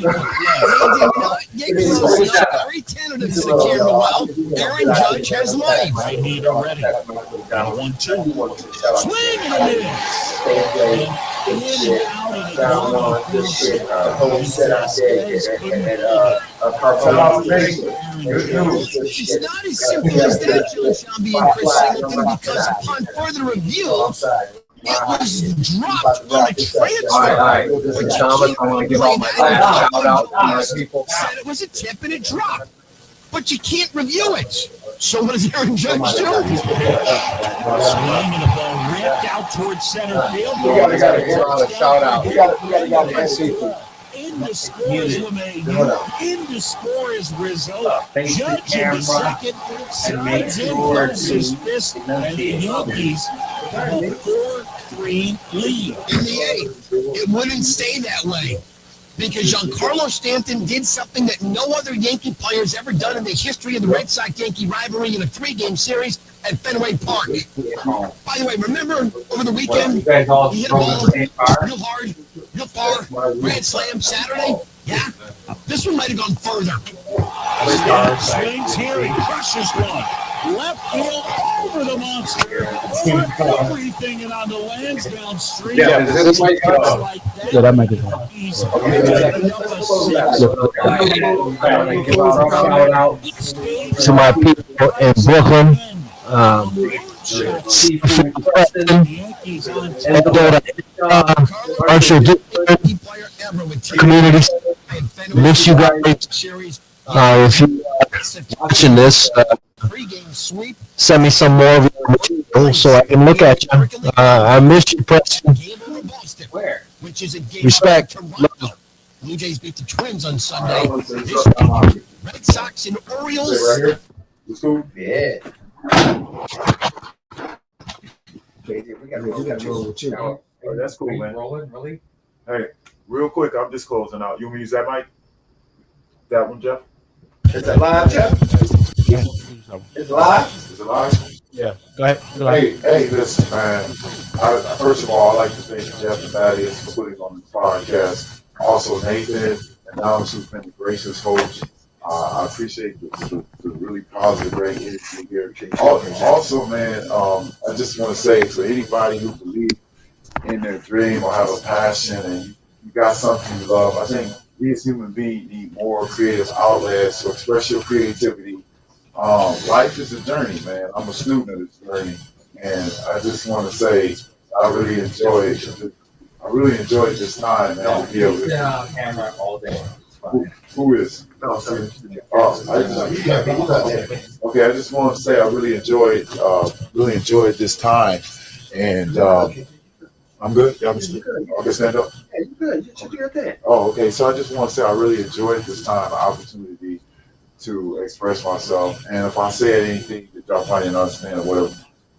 get close enough. Very tentative to the camera. Well, Aaron Judge has life. Right hand already. 1-2. Swing and a miss. In and out of the ball. It's not as simple as that, John Shelby and Chris Singleton, because upon further review, it was dropped on a transfer. All right. Thomas, I want to give all my shout out to my people. Said it was a tip and it dropped, but you can't review it. So what does Aaron Judge do? Swing and the ball ripped out towards center field. We got to give out a shout out. We got to my sequel. In the score is LeMay. In the score is Rizzo. Judge in the second. Sides in close his fist. And the Yankees have a 4-3 lead. In the 8th, it wouldn't stay that way, because Giancarlo Stanton did something that no other Yankee player has ever done in the history of the Red Sox-Yankee rivalry in a 3-game series at Fenway Park. By the way, remember over the weekend, he hit a ball real hard, real far, grand slam Saturday? Yeah? This one might have gone further. Swings here, he crushes one. Left field over the monster. Over everything and on the Lansdowne Street. Yeah, this might go. Yeah, that might be fine. Shout out to my people in Brooklyn. Community. Miss you guys. If you're watching this, send me some more of your material so I can look at you. I miss you, Preston. Respect. Blue Jays beat the Twins on Sunday. Red Sox and Orioles. Yeah. Oh, that's cool, man. Rolling, really? Hey, real quick, I'm just closing out. You want me to use that mic? That one, Jeff? Is that live, Jeff? It's live? Is it live? Yeah, go ahead. Hey, listen, man. First of all, I'd like to thank Jeff and Thaddeus for putting on the podcast. Also, Nathan and Alex, who's been a gracious host. I appreciate the really positive, great energy here. Also, man, I just want to say for anybody who believes in their dream or have a passion and you got something you love, I think we as human beings need more creative outlets to express your creativity. Life is a journey, man. I'm a student of this journey, and I just want to say I really enjoyed this time, man. To be able to camera all day. Who is? Okay, I just want to say I really enjoyed this time, and I'm good. Y'all can stand up. Hey, you good? You good there? Oh, okay. So I just want to say I really enjoyed this time, the opportunity to express myself, and if I said anything that y'all probably didn't understand or whatever,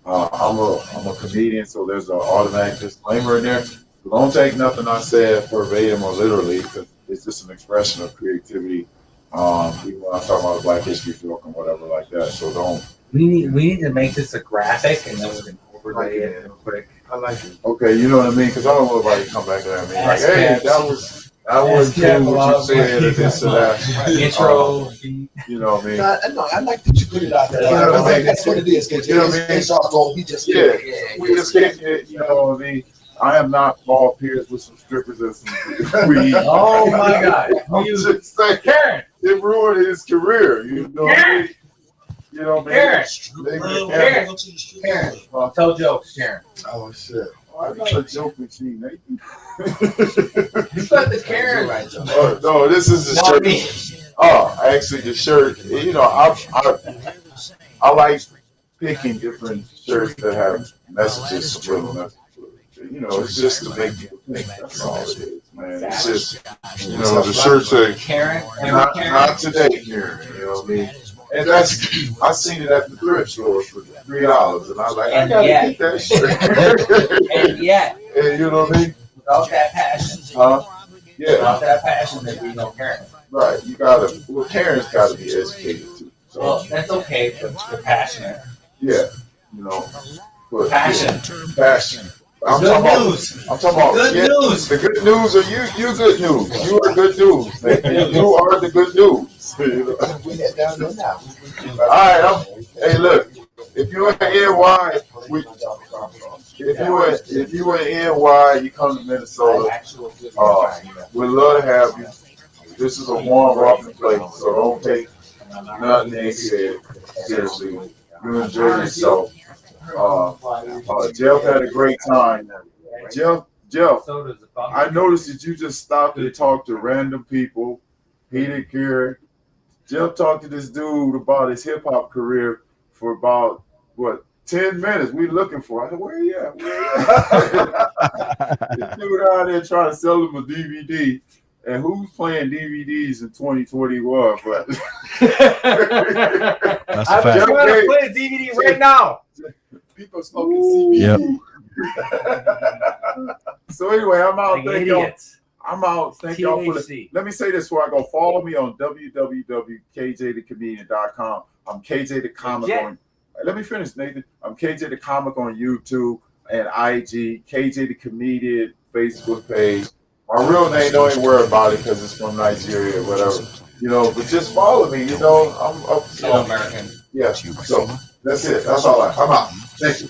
I'm a comedian, so there's an automatic disclaimer in there. So don't take nothing I said verbatim or literally, because it's just an expression of creativity. Even when I talk about a Black History joke and whatever like that. So don't. We need to make this a graphic, and then we can overlay it real quick. I like it. Okay, you know what I mean? Because I don't want nobody to come back at me like, hey, that was cool what you said or this or that. Intro. You know what I mean? I like that you put it out there. You know what I mean? That's what it is. You know what I mean? We just we just can't, you know what I mean? I am not Paul Pierce with some strippers and some weed. Oh my God! I'm just saying, it ruined his career. You know what I mean? You know, Karen. Karen. Karen. Well, tell jokes, Karen. Oh shit. I'm not a joke machine, Nathan. You got the Karen. No, this is the shirt. Me. Oh, actually, the shirt. You know, I like picking different shirts that have messages, subliminal messages. You know, it's just to make you think. That's all it is, man. It's just, you know, the shirt say, Karen. not today, Karen. You know what I mean? And that's, I seen it at the thrift store for $3, and I was like, I gotta get that shirt. And yet, and you know what I mean? Without that passion, yeah. Without that passion, there'd be no Karen. Right, you gotta. Well, Karen's gotta be educated too. So, well, that's okay, but you're passionate. Yeah, you know, but passion. I'm good talking news. About, I'm talking about good news. The good news are you good news. You are good news. You are the good news. All right, hey, look. If you're in NY, if you in NY, you come to Minnesota. We'd love to have you. This is a warm, welcome place, so don't take nothing they said seriously. You enjoy yourself. Jeff had a great time. Jeff, I noticed that you just stopped and talked to random people. He didn't care. Jeff talked to this dude about his hip hop career for about 10 minutes. We looking for. I said, where you at? This dude out there trying to sell him a DVD. And who's playing DVDs in 2021? But I'm trying to play a DVD right now. People smoking CBD. So anyway, I'm out. Thank y'all. I'm out. Thank y'all for the. Let me say this before I go. Follow me on www.kjthecomedian.com. I'm KJ the Comic on. Let me finish, Nathan. I'm KJ the Comic on YouTube and IG. KJ the Comedian Facebook page. My real name, don't even worry about it because it's from Nigeria or whatever. You know, but just follow me. You know, I'm up. American. Yeah. So that's it. That's all. I'm out. Thank you.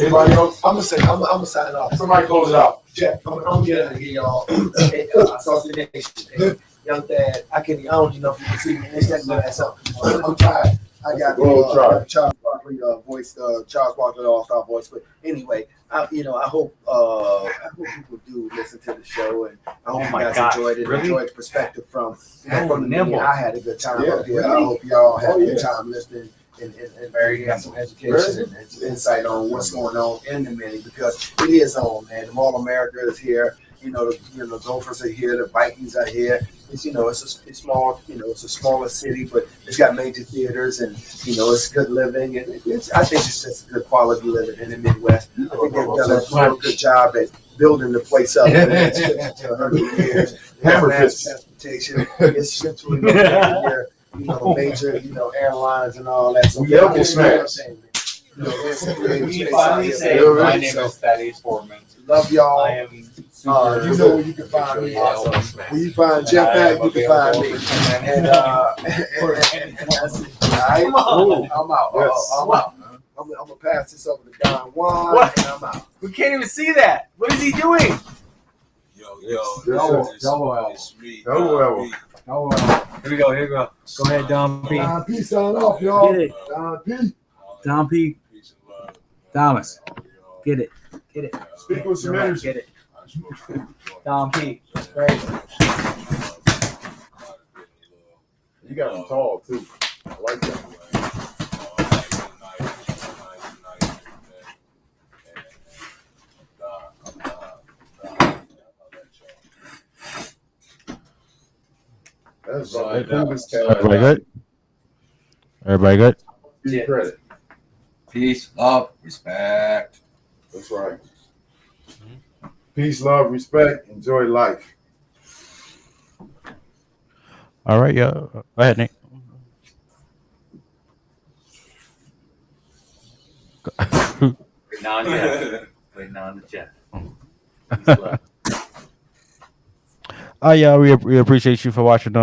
Anybody else? I'm gonna sign off. Somebody close it out. Jeff, I'm getting out of here, y'all. Saucy Nation. Young Dad, I don't even know if you can see me. I'm tired. I got Charles Barkley voice, Charles Barkley All-Star voice. But anyway, I hope people do listen to the show, and I hope you guys enjoyed it. Really? Enjoyed the perspective from the me. I had a good time up here. I hope y'all had a good time listening. And got some education and insight on what's going on in the Mini, because it is on, man. The Mall America is here. The Gophers are here. The Vikings are here. It's it's small. It's a smaller city, but it's got major theaters, and it's good living, and I think it's just a good quality living in the Midwest. I think they've done a real good job at building the place up. It's 100 years. Mass transportation. It's centrally here. Major, airlines and all that. So Elbow smash. My name is Thaddeus Foreman. Love y'all. I am you know where you can find me. When you find Jeff at, you can find me. And that's it. All right. I'm out. I'm out. I'm gonna pass this over to Don Juan, and I'm out. We can't even see that. What is he doing? Double L. Here we go. Go ahead, Don P. Don P, sign off, y'all. Get it. Don P. Thomas. Get it. Speak with some energy. Get it. Don P. Right. You got them tall too. I like that. That's right. Everybody good? Everybody good? Give you credit. Peace, love, respect. That's right. Peace, love, respect. Enjoy life. All right, yeah. Go ahead, Nick. Waiting on the jet. Yeah, we appreciate you for watching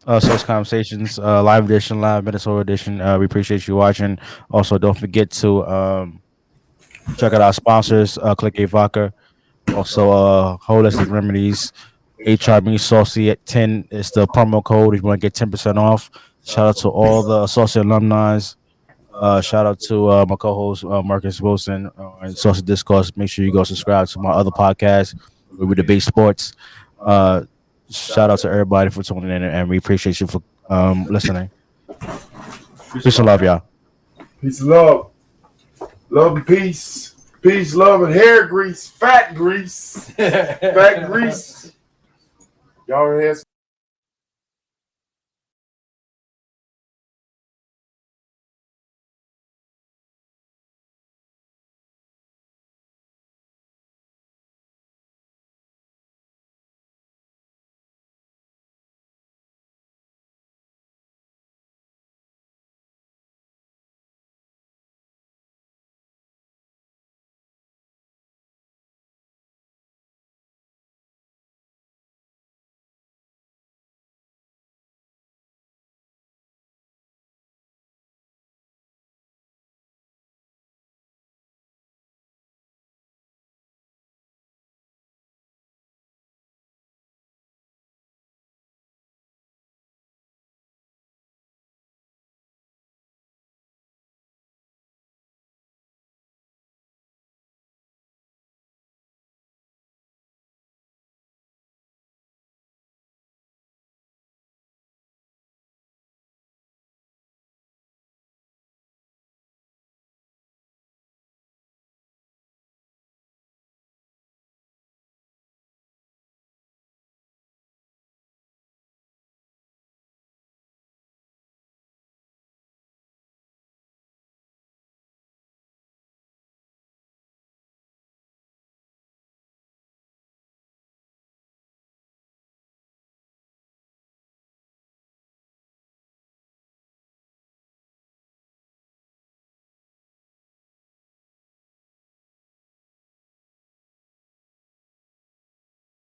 Source Conversations live edition, live Minnesota edition. We appreciate you watching. Also, don't forget to check out our sponsors, Click A Vodka. Also, Holistic Remedies, HRB Saucy at 10 is the promo code if you want to get 10% off. Shout out to all the Saucy alumni. Shout out to my co-host Marcus Wilson and Saucy Discourse. Make sure you go subscribe to my other podcast where we debate sports. Shout out to everybody for tuning in, and we appreciate you for listening. Peace and love, y'all. Peace and love. Love and peace. Peace, love, and hair grease. Fat grease. Fat grease. Y'all have